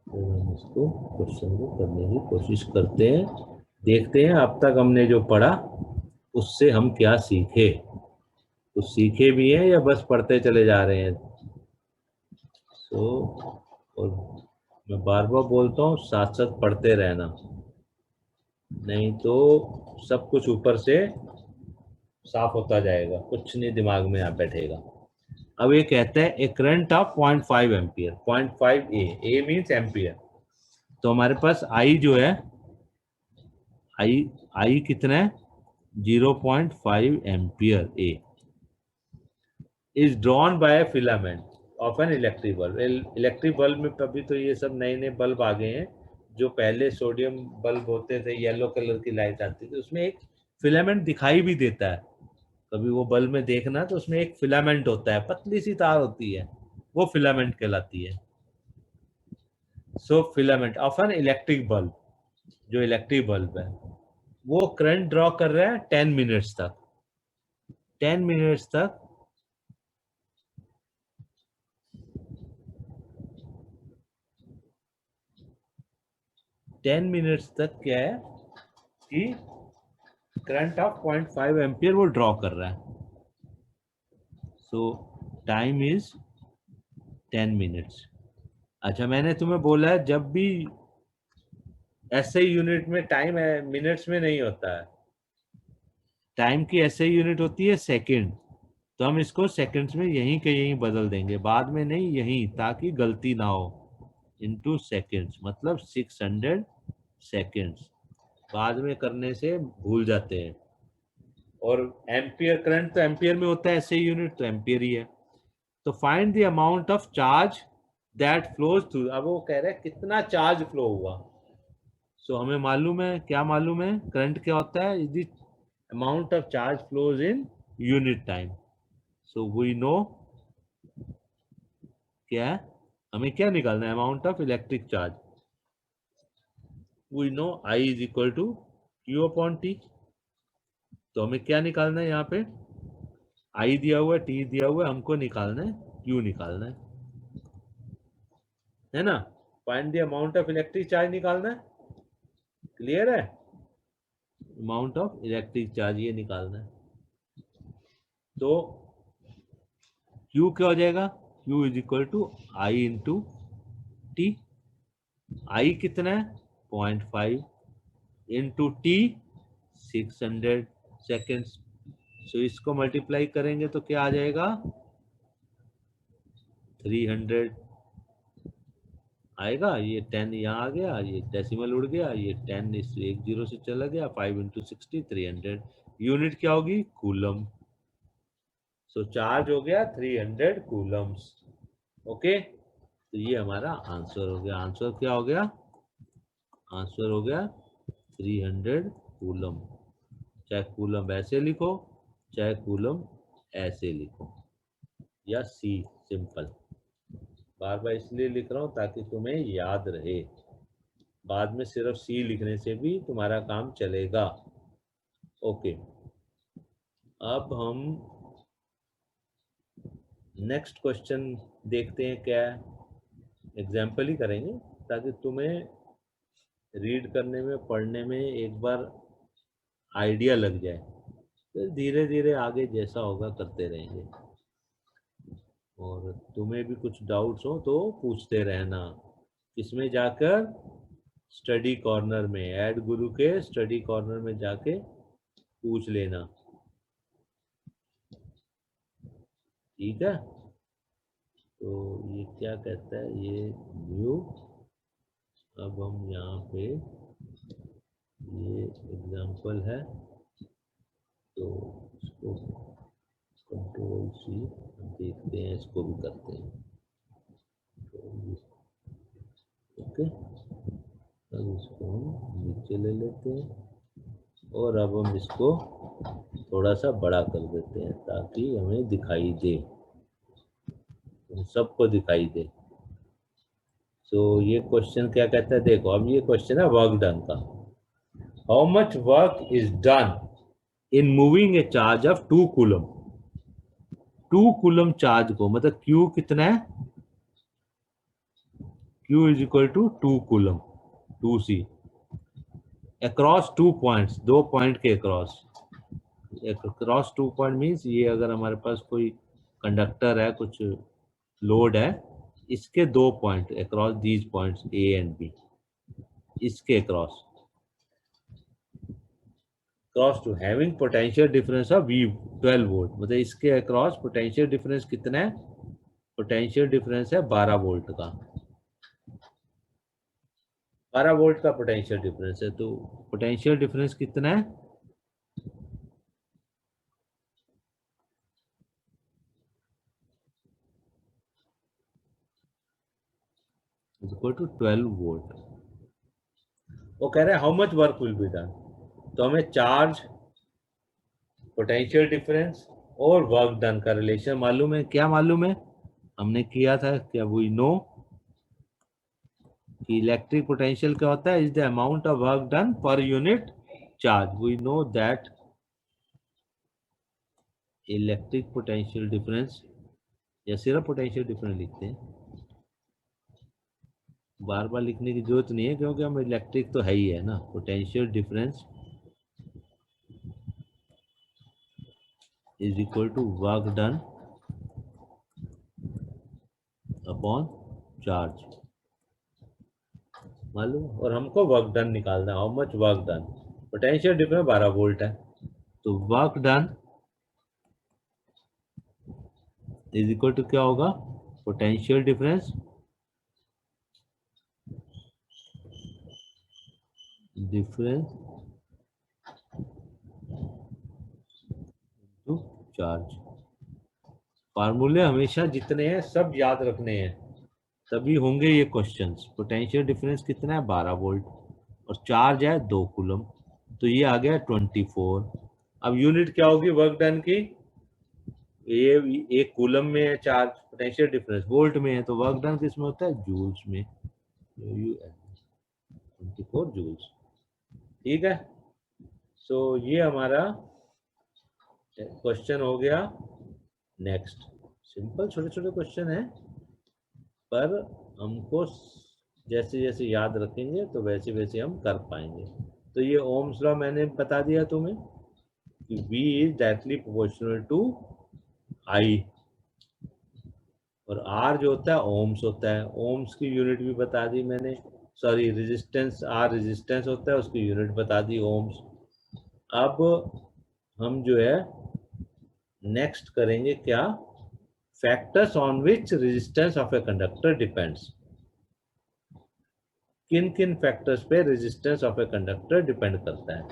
और हम इसको क्वेश्चन को करने की कोशिश करते हैं। देखते हैं अब तक हमने जो पढ़ा उससे हम क्या सीखे, कुछ सीखे भी हैं या बस पढ़ते चले जा रहे हैं। तो और मैं बार बार बोलता हूँ, साथ साथ पढ़ते रहना, नहीं तो सब कुछ ऊपर से साफ होता जाएगा, कुछ नहीं दिमाग में आ बैठेगा। अब ये कहता है a current of 0.5 ampere, 0.5 A means ampere. तो हमारे पास आई जो है, आई कितना है, 0.5 ampere A is drawn by filament of an electric bulb. Electric bulb में अभी तो ये सब नए नए बल्ब आ गए हैं, जो पहले सोडियम बल्ब होते थे, येलो कलर की लाइट आती थी, उसमें एक फिलामेंट दिखाई भी देता है। कभी वो बल्ब में देखना तो उसमें एक फिलामेंट होता है, पतली सी तार होती है, वो फिलामेंट कहलाती है। So filament of an electric bulb, जो इलेक्ट्रिक बल्ब है वो करंट ड्रॉ कर रहा है 10 मिनट्स तक। 10 मिनट्स तक 10 मिनट्स तक क्या है कि करंट ऑफ 0.5 एम्पियर वो ड्रॉ कर रहा है। सो टाइम इज 10 मिनट्स। अच्छा, मैंने तुम्हें बोला है जब भी ऐसे यूनिट में टाइम है, मिनट्स में नहीं होता है, टाइम की ऐसे यूनिट होती है सेकंड। तो हम इसको सेकंड्स में यहीं के यहीं बदल देंगे, बाद में नहीं, यहीं, ताकि गलती ना हो। इनटू सेकंड्स मतलब 600 सेकंड्स, बाद में करने से भूल जाते हैं। और एम्पियर, करंट तो एम्पियर में होता है, ऐसे यूनिट तो एम्पियर ही है। तो find the amount of charge that flows through. अब वो कह रहे हैं कितना चार्ज फ्लो हुआ। सो हमें मालूम है, क्या मालूम है, करंट क्या होता है, is the amount of charge flows in unit time. So we know क्या है, हमें क्या निकालना है, amount of electric charge. We know I is equal to Q upon T. तो हमें क्या निकालना है, यहाँ पे आई दिया हुआ है, टी दिया हुआ है, हमको निकालना है क्यू निकालना है ना। Find the amount of electric charge निकालना है, क्लियर है, अमाउंट ऑफ इलेक्ट्रिक चार्ज ये निकालना है। तो Q क्या हो जाएगा, Q is equal to I into T. I कितना है 0.5 इंटू टी 600 सेकेंड्स। सो इसको मल्टीप्लाई करेंगे तो क्या आ जाएगा 300 आएगा। ये 10 यहाँ आ गया, ये डेसिमल उड़ गया, ये 10 इस एक जीरो से चला गया, 5 इंटू 60 300। यूनिट क्या होगी, कूलम। सो चार्ज हो गया 300 कूलम्स। ओके, तो ये हमारा आंसर हो गया। आंसर क्या हो गया, आंसर हो गया 300 कूलम। चाहे कूलम ऐसे लिखो, चाहे कूलम ऐसे लिखो, या सी सिंपल। बार बार इसलिए लिख रहा हूं ताकि तुम्हें याद रहे, बाद में सिर्फ सी लिखने से भी तुम्हारा काम चलेगा। ओके, अब हम नेक्स्ट क्वेश्चन देखते हैं क्या है। एग्जाम्पल ही करेंगे ताकि तुम्हें रीड करने में, पढ़ने में एक बार आइडिया लग जाए, फिर धीरे धीरे आगे जैसा होगा करते रहेंगे। और तुम्हें भी कुछ डाउट्स हो तो पूछते रहना, इसमें जाकर स्टडी कॉर्नर में, ऐड गुरु के स्टडी कॉर्नर में जाके पूछ लेना, ठीक है। तो ये क्या कहता है, ये न्यू, अब हम यहाँ पे, ये एग्जाम्पल है तो कंट्रोल सी, देखते हैं इसको भी करते हैं। ओके, अब इसको हम नीचे ले लेते हैं और अब हम इसको थोड़ा सा बड़ा कर देते हैं ताकि हमें दिखाई दे, सबको दिखाई दे। तो ये क्वेश्चन क्या कहता है, देखो अब ये क्वेश्चन है वर्क डन का। How much work is done in moving a charge of 2 coulomb. 2 coulomb charge को, मतलब Q कितना है, Q is equal to 2 coulomb 2C across 2 points, 2 point के अक्रॉस। अक्रॉस 2 पॉइंट मीन्स ये अगर हमारे पास कोई कंडक्टर है, कुछ लोड है, इसके 2 पॉइंट across these points A and B, इसके across cross to having potential difference of V 12 volt, मतलब इसके अक्रॉस पोटेंशियल डिफरेंस कितना है, पोटेंशियल डिफरेंस है 12 वोल्ट का, 12 वोल्ट का पोटेंशियल डिफरेंस है। तो पोटेंशियल डिफरेंस कितना है, इक्वल टू 12 वोल्ट। वो कह रहे हैं how much work will be done, तो हमें चार्ज, पोटेंशियल डिफरेंस और वर्क डन का रिलेशन मालूम है। क्या मालूम है, हमने किया था, क्या वी नो कि इलेक्ट्रिक पोटेंशियल क्या होता है, is the amount of work done per unit charge. We know that electric potential difference, या सिर्फ पोटेंशियल डिफरेंस लिखते हैं, बार बार लिखने की जरूरत नहीं है क्योंकि हम इलेक्ट्रिक तो है ही है ना। Potential difference is equal to work done upon charge, मालूम। और हमको वर्क डन निकालना है, how much work done, potential difference 12 volt है, तो work done is equal to क्या होगा, पोटेंशियल डिफरेंस टू चार्ज। फार्मूले हमेशा जितने हैं सब याद रखने हैं, तभी होंगे ये क्वेश्चंस। पोटेंशियल डिफरेंस कितना है, 12 वोल्ट, और चार्ज है 2 कूलम, तो ये आ गया 24। अब यूनिट क्या होगी वर्क डन की, ये 1 कूलम में है चार्ज, पोटेंशियल डिफरेंस वोल्ट में है, तो वर्क डन किस में होता है, जूल्स में, 24 जूल्स। ठीक है, सो ये हमारा क्वेश्चन हो गया। नेक्स्ट, सिंपल छोटे छोटे क्वेश्चन है, पर हमको जैसे जैसे याद रखेंगे तो वैसे वैसे हम कर पाएंगे। तो ये ओम्स लॉ मैंने बता दिया तुम्हें कि V is directly proportional to I, और R जो होता है ओम्स होता है। ओम्स की यूनिट भी बता दी मैंने, सॉरी रेजिस्टेंस, R रेजिस्टेंस होता है, उसकी यूनिट बता दी ओम्स। अब हम जो है नेक्स्ट करेंगे क्या, factors on which resistance of a conductor depends. किन किन फैक्टर्स पे resistance of a conductor depend करता है।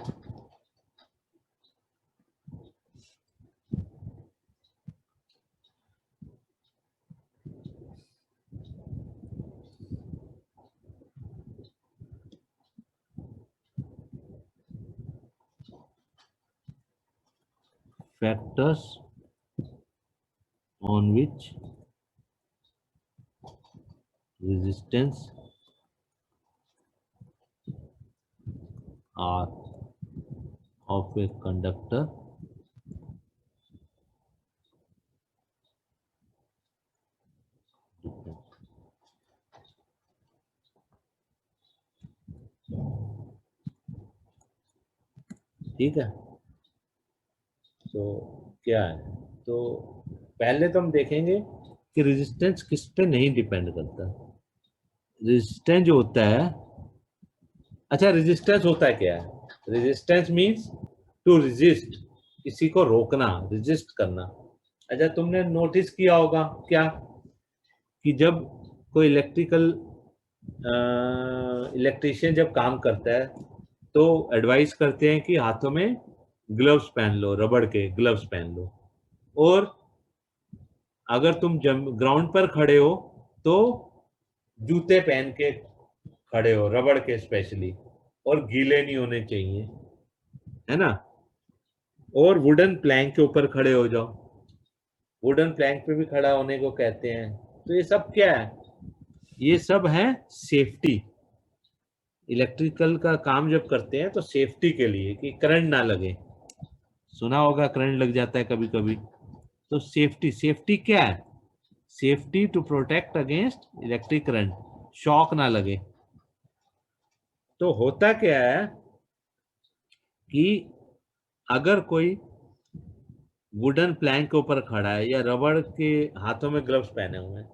Factors on which resistance are of a conductor ठीक है, तो क्या है, तो पहले तो हम देखेंगे कि रेजिस्टेंस किस पे नहीं डिपेंड करता। रेजिस्टेंस जो होता है, अच्छा रेजिस्टेंस होता है क्या है, रेजिस्टेंस मींस टू रेजिस्ट, किसी को रोकना, रेजिस्ट करना। अच्छा तुमने नोटिस किया होगा क्या कि जब कोई इलेक्ट्रिशियन जब काम करता है तो एडवाइस करते हैं कि हाथों में ग्लव्स पहन लो, रबड़ के ग्लव्स पहन लो। और अगर तुम ग्राउंड पर खड़े हो तो जूते पहन के खड़े हो, रबड़ के स्पेशली, और गीले नहीं होने चाहिए, है ना। और वुडन प्लैंक के ऊपर खड़े हो जाओ, वुडन प्लैंक पे भी खड़ा होने को कहते हैं। तो ये सब क्या है? ये सब है सेफ्टी। इलेक्ट्रिकल का काम जब करते हैं तो सेफ्टी के लिए, कि करंट ना लगे। सुना होगा करंट लग जाता है कभी कभी। तो सेफ्टी, सेफ्टी क्या है? Safety to protect against electric current, shock ना लगे। तो होता क्या है कि अगर कोई वुडन प्लैंक के ऊपर खड़ा है या रबड़ के हाथों में ग्लव्स पहने हुए हैं,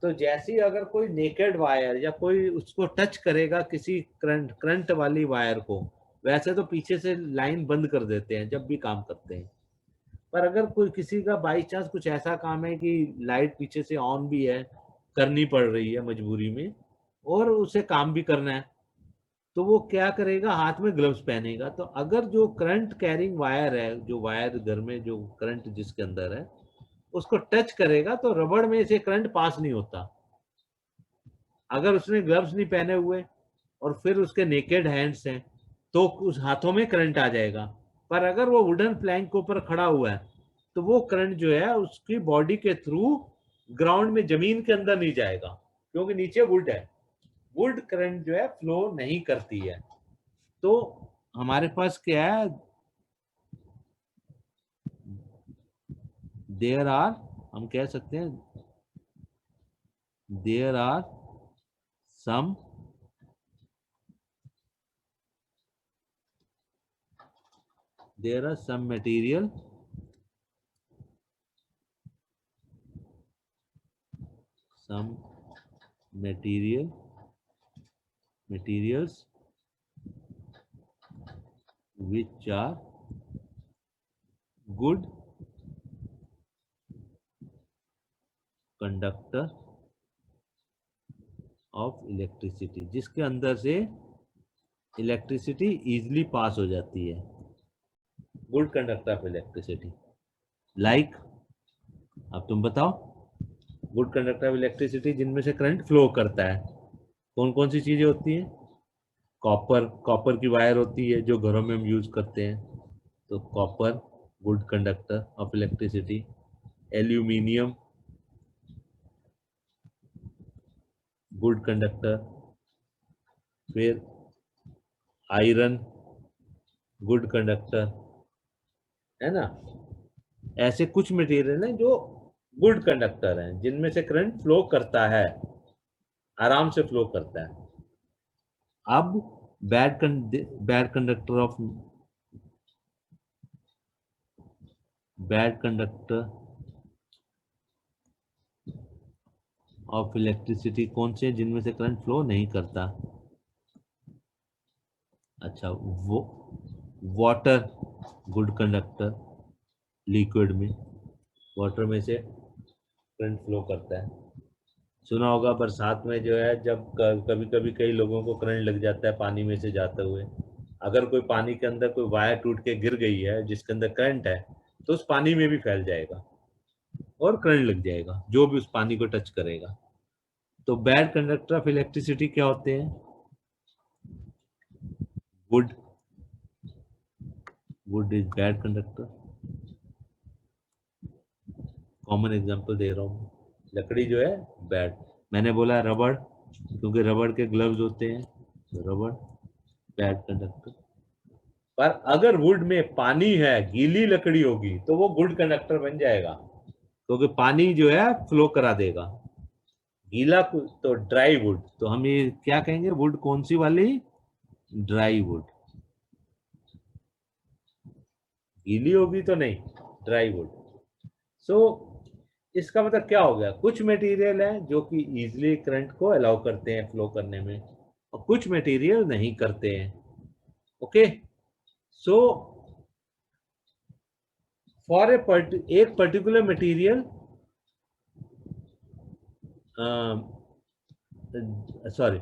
तो जैसे ही अगर कोई नेकेड वायर या कोई उसको टच करेगा, किसी करंट करंट वाली वायर को, वैसे तो पीछे से लाइन बंद कर देते हैं जब भी काम करते हैं। पर अगर कोई किसी का बाई चांस कुछ ऐसा काम है कि लाइट पीछे से ऑन भी है, करनी पड़ रही है मजबूरी में, और उसे काम भी करना है, तो वो क्या करेगा? हाथ में ग्लव्स पहनेगा। तो अगर जो करंट कैरिंग वायर है, जो वायर घर में जो करंट जिसके अंदर है, उसको टच करेगा तो रबड़ में से करंट पास नहीं होता। अगर उसने ग्लव्स नहीं पहने हुए और फिर उसके नेकेड हैंड्स हैं, तो उस हाथों में करंट आ जाएगा। पर अगर वो वुडन प्लैंक के ऊपर खड़ा हुआ है, तो वो करंट जो है उसकी बॉडी के थ्रू ग्राउंड में, जमीन के अंदर नहीं जाएगा, क्योंकि नीचे वुड है। वुड करंट जो है फ्लो नहीं करती है। तो हमारे पास क्या है? देयर आर, हम कह सकते हैं, there are some there are some material, some materials which are good conductor of electricity, जिसके अंदर से इलेक्ट्रिसिटी इजीली पास हो जाती है। Good conductor of electricity, like, अब तुम बताओ। गुड कंडक्टर ऑफ इलेक्ट्रिसिटी जिनमें से करंट फ्लो करता है, कौन कौन सी चीजें होती हैं? कॉपर, कॉपर की वायर होती है जो घरों में हम यूज करते हैं, तो copper good conductor of electricity. Aluminium good conductor. फिर आयरन गुड कंडक्टर, है ना। ऐसे कुछ मटेरियल हैं जो गुड कंडक्टर हैं, जिनमें से करंट फ्लो करता है, आराम से फ्लो करता है। अब bad conductor of bad conductor of electricity कौन से, जिनमें से करंट फ्लो नहीं करता? अच्छा, वो वाटर गुड कंडक्टर, लिक्विड में, वाटर में से करंट फ्लो करता है। सुना होगा बरसात में जो है, जब कभी कभी कई लोगों को करंट लग जाता है पानी में से जाते हुए। अगर कोई पानी के अंदर कोई वायर टूट के गिर गई है जिसके अंदर करंट है, तो उस पानी में भी फैल जाएगा और करंट लग जाएगा जो भी उस पानी को टच करेगा। तो बैड कंडक्टर ऑफ इलेक्ट्रिसिटी क्या होते हैं? Wood, wood is bad conductor. Common example दे रहा हूँ, लकड़ी जो है बैड। मैंने बोला रबड़, क्योंकि रबड़ के ग्लव्स होते हैं, तो रबड़ बैड कंडक्टर। पर अगर वुड में पानी है, गीली लकड़ी होगी, तो वो गुड कंडक्टर बन जाएगा, क्योंकि पानी जो है फ्लो करा देगा। गीला तो ड्राई वुड, तो हम ये क्या कहेंगे? वुड कौन सी वाली? Dry would. गीली होगी तो नहीं, ड्राई वुड। सो इसका मतलब क्या हो गया? कुछ मटेरियल है जो कि इजिली करंट को अलाउ करते हैं फ्लो करने में, और कुछ मटेरियल नहीं करते हैं। ओके, सो फॉर एक पर्टिकुलर मटेरियल, सॉरी,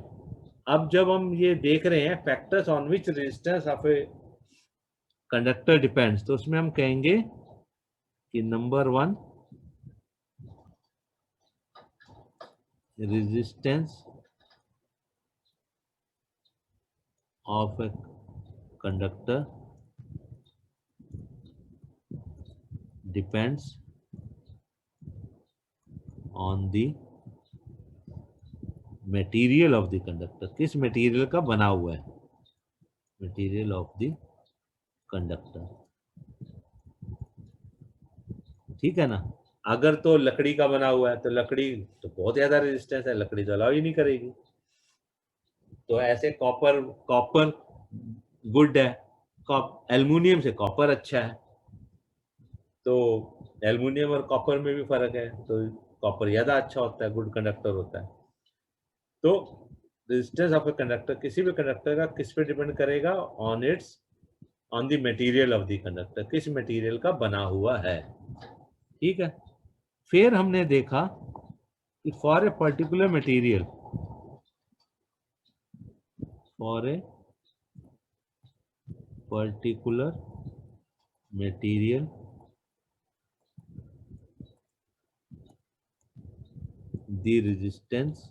अब जब हम ये देख रहे हैं factors on which resistance of a conductor depends, तो उसमें हम कहेंगे कि number 1 resistance of a conductor depends on the material of the conductor, किस मटेरियल का बना हुआ है, मटेरियल ऑफ द कंडक्टर, ठीक है ना। अगर तो लकड़ी का बना हुआ है तो लकड़ी तो बहुत ज्यादा रेजिस्टेंस है, लकड़ी तो अलाउ ही नहीं करेगी। तो ऐसे कॉपर कॉपर गुड है, एल्युमिनियम से कॉपर अच्छा है, तो एल्युमिनियम और कॉपर में भी फर्क है, तो कॉपर ज्यादा अच्छा होता है, गुड कंडक्टर होता है। तो रेजिस्टेंस ऑफ ए कंडक्टर, किसी भी कंडक्टर का किस पे डिपेंड करेगा, on the material of the conductor, किस मटेरियल का बना हुआ है, ठीक है। फिर हमने देखा कि for a particular material, for a particular material the resistance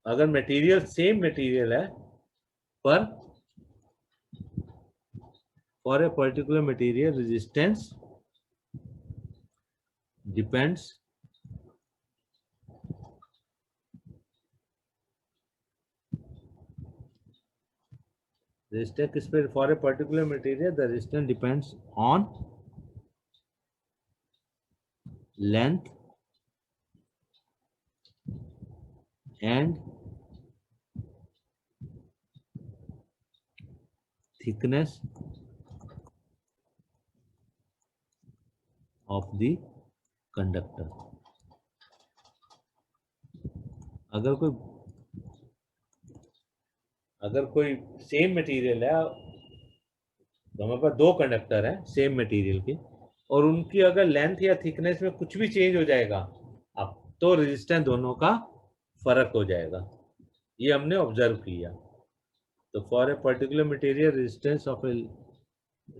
अगर मटेरियल सेम मटेरियल है पर for a particular material resistance depends resistance किस पे, for a particular material the resistance depends on length and thickness of the conductor। अगर कोई सेम मटेरियल है, तो हमारे पास दो कंडक्टर है सेम मटेरियल के, और उनकी अगर लेंथ या थिकनेस में कुछ भी चेंज हो जाएगा अब, तो रेजिस्टेंस दोनों का फर्क हो जाएगा, ये हमने ऑब्जर्व किया। तो for a particular material resistance of A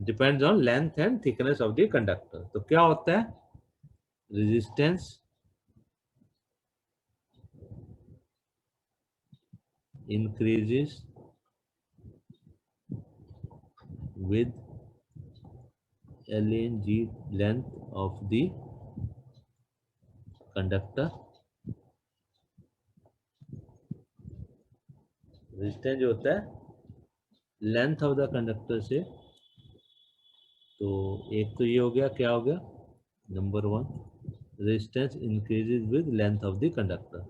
depends on length and thickness of the conductor. तो क्या होता है, resistance increases with lng length of the conductor। Resistance जो होता है लेंथ ऑफ द कंडक्टर से, तो एक तो ये हो गया, क्या हो गया, number 1 resistance increases with length of the conductor,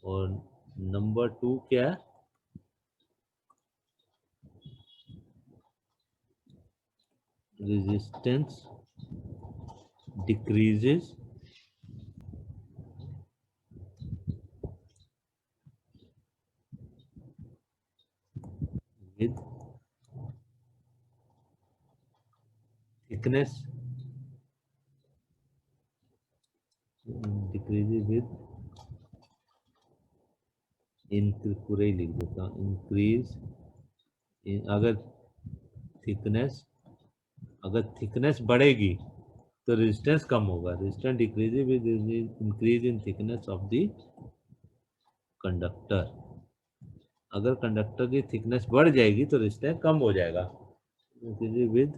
और नंबर 2 क्या है, resistance decreases with thickness, decreases with पूरे ही लिख देता हूँ, इंक्रीज अगर थिकनेस बढ़ेगी तो रेजिस्टेंस कम होगा, resistance decrease with increase in thickness of the conductor. अगर कंडक्टर की थिकनेस बढ़ जाएगी तो रेजिस्टेंस कम हो जाएगा, विद,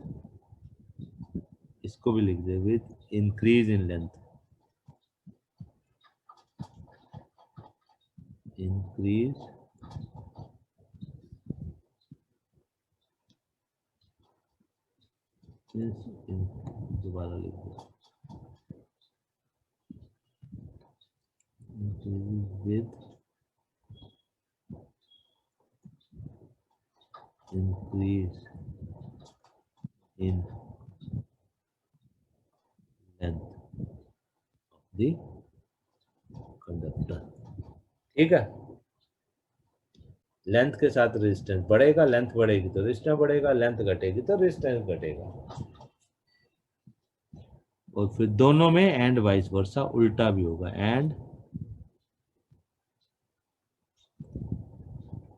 इसको भी लिख दे, with increase in length, increase दोबारा लिख दो, with increase in length of the conductor, ठीक है। लेंथ के साथ रेजिस्टेंस बढ़ेगा, लेंथ बढ़ेगी तो रेजिस्टेंस बढ़ेगा, लेंथ घटेगी तो रेजिस्टेंस घटेगा, और फिर दोनों में एंड वाइस वर्सा उल्टा भी होगा, एंड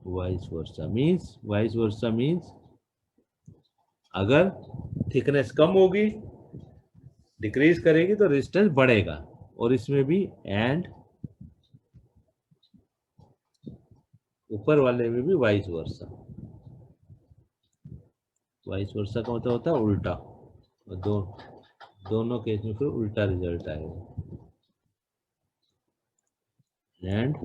वाइस वर्सा मीन्स अगर थिकनेस कम होगी, डिक्रीज करेगी तो रेजिस्टेंस बढ़ेगा, और इसमें भी एंड ऊपर वाले में भी वाइस वर्सा। वाइस वर्सा का मतलब होता है उल्टा, और दोनों केस में फिर उल्टा रिजल्ट आएगा। And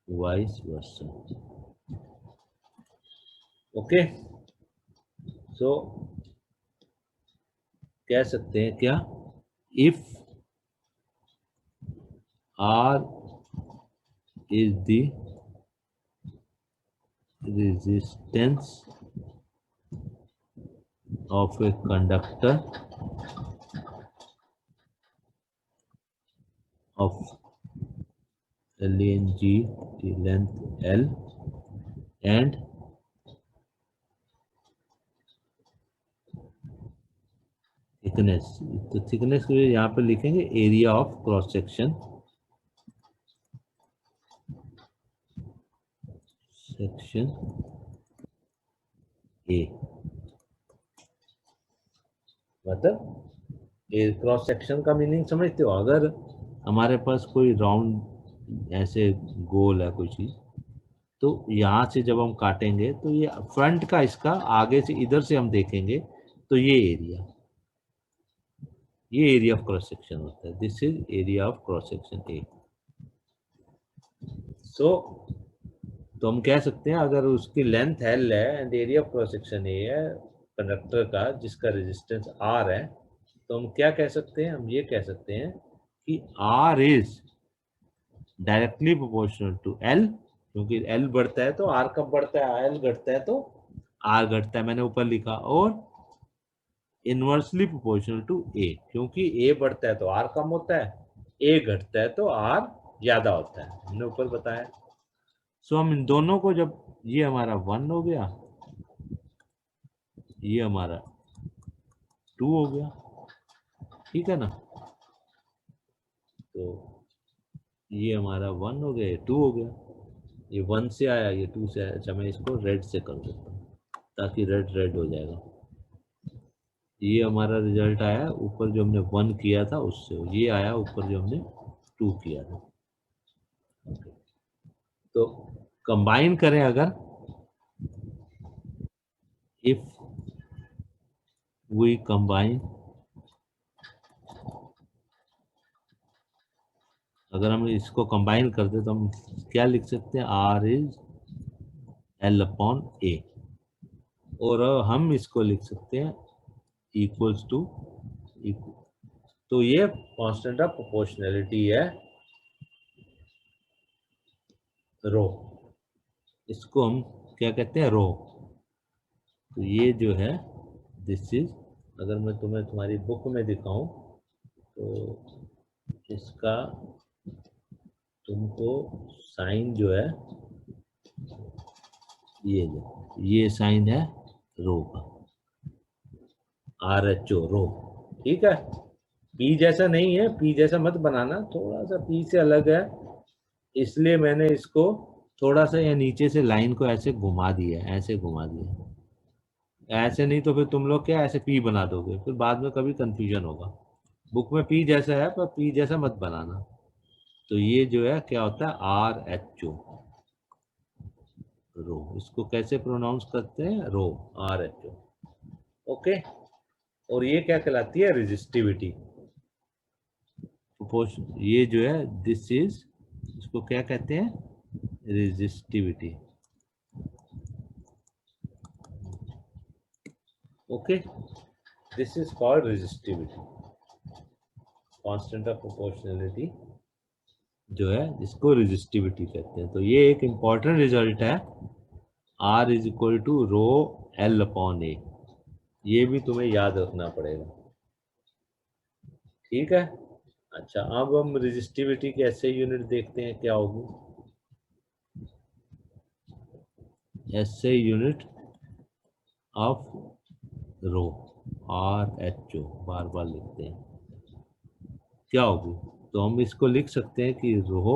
vice versa. Okay, so कह सकते हैं क्या, if R is the resistance of a conductor of length G, the length L, and thickness, तो थिकनेस को यहाँ पे लिखेंगे area of cross section, section A, मतलब क्रॉस सेक्शन का मीनिंग समझते हो, अगर हमारे पास कोई राउंड ऐसे गोल है कोई चीज, तो यहाँ से जब हम काटेंगे तो ये फ्रंट का, इसका आगे से इधर से हम देखेंगे तो ये एरिया ऑफ क्रॉस सेक्शन होता है। This is area of cross section A. So तो हम कह सकते हैं अगर उसकी लेंथ एल है and area of cross section A है कंडक्टर का, जिसका रेजिस्टेंस आर है, तो हम क्या कह सकते हैं, हम ये कह सकते हैं कि R is directly proportional to L, क्योंकि एल बढ़ता है तो आर कब बढ़ता है, एल घटता है तो आर घटता है, मैंने ऊपर लिखा, और इनवर्सली प्रोपोर्शनल टू ए, क्योंकि ए बढ़ता है तो आर कम होता है, ए घटता है तो आर ज्यादा होता है, हमने ऊपर बताया। सो हम इन दोनों को, जब ये हमारा 1 हो गया, ये हमारा 2 हो गया, ठीक है ना, तो ये हमारा 1 हो गया, ये 2 हो गया, ये 1 से आया, ये 2 से आया। अच्छा, मैं इसको रेड से कर देता हूँ ताकि रेड रेड हो जाएगा। ये हमारा रिजल्ट आया ऊपर जो हमने 1 किया था उससे, ये आया ऊपर जो हमने 2 किया था। तो कंबाइन करें अगर, इफ वी कंबाइन, अगर हम इसको कंबाइन करते तो हम क्या लिख सकते हैं, आर इज एल अपॉन ए, और हम इसको लिख सकते हैं इक्वल्स टू, तो ये कांस्टेंट ऑफ प्रोपोर्शनैलिटी है रो, इसको हम क्या कहते हैं, रो। तो ये जो है दिस इज, अगर मैं तुम्हें तुम्हारी बुक में दिखाऊं तो इसका तुमको साइन जो है, ये साइन है रो का, आर एच ओ, रो, ठीक है। पी जैसा नहीं है, पी जैसा मत बनाना, थोड़ा सा पी से अलग है, इसलिए मैंने इसको थोड़ा सा या नीचे से लाइन को ऐसे घुमा दिया, ऐसे घुमा दिया, ऐसे नहीं तो फिर तुम लोग क्या ऐसे पी बना दोगे, फिर बाद में कभी कंफ्यूजन होगा। बुक में पी जैसा है पर पी जैसा मत बनाना। तो ये जो है क्या होता है, आर एच ओ, रो, इसको कैसे प्रोनाउंस करते हैं, रो, आर एच ओ, ओके। और ये क्या कहलाती है, रेजिस्टिविटी, ये जो है दिस इज, इसको क्या कहते हैं, resistivity, okay, this is called resistivity, constant of proportionality जो है इसको रेजिस्टिविटी कहते हैं। तो ये एक इंपॉर्टेंट रिजल्ट है, R is equal to rho L upon A, ये भी तुम्हें याद रखना पड़ेगा, ठीक है। अच्छा, अब हम रेजिस्टिविटी के ऐसे यूनिट देखते हैं क्या होगी, ऐसे unit of rho, R H O, बार बार लिखते हैं, क्या होगी, तो हम इसको लिख सकते हैं कि rho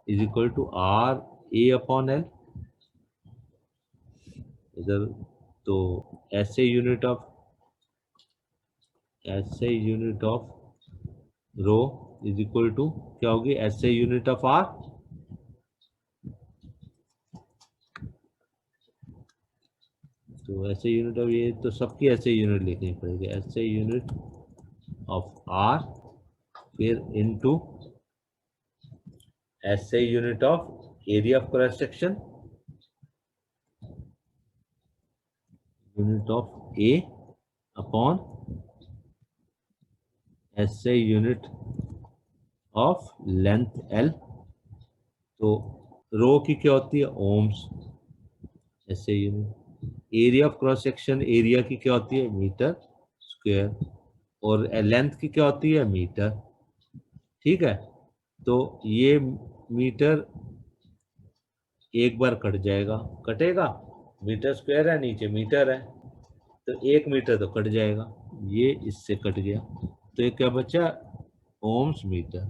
is equal to R A upon L, इधर तो ऐसे unit of rho is equal to क्या होगी, ऐसे यूनिट ऑफ आर, तो ऐसे यूनिट ऑफ ये तो सबकी ऐसे यूनिट लिखनी पड़ेगी, ऐसे यूनिट ऑफ आर, फिर इनटू ऐसे unit of area of cross section, unit of A upon ऐसे यूनिट ऑफ लेंथ एल। तो रो की क्या होती है, ओम्स, ऐसे unit. Area of cross section, area की क्या होती है, मीटर स्क्वायर, और लेंथ की क्या होती है, मीटर। ठीक है, तो ये मीटर एक बार कट जाएगा, कटेगा, मीटर स्क्वायर है, नीचे मीटर है, तो 1 मीटर तो कट जाएगा, ये इससे कट गया, तो ये क्या बचा, ओम्स मीटर।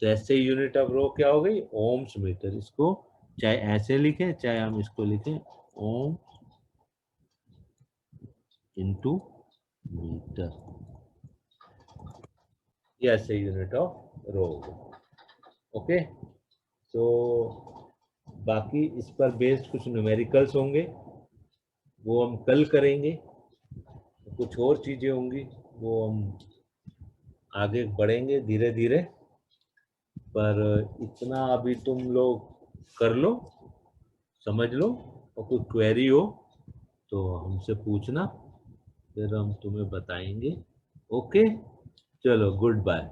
तो ऐसे यूनिट ऑफ रो क्या हो गई, ओम्स मीटर। इसको चाहे ऐसे लिखें, चाहे हम इसको लिखें ओम इंटू मीटर, ये ऐसे यूनिट ऑफ रो। ओके, तो बाकी इस पर बेस्ड कुछ न्यूमेरिकल्स होंगे, वो हम कल करेंगे। कुछ और चीजें होंगी वो हम आगे बढ़ेंगे धीरे धीरे, पर इतना अभी तुम लोग कर लो, समझ लो, और कोई क्वेरी हो तो हमसे पूछना, फिर हम तुम्हें बताएंगे। ओके, चलो गुड बाय।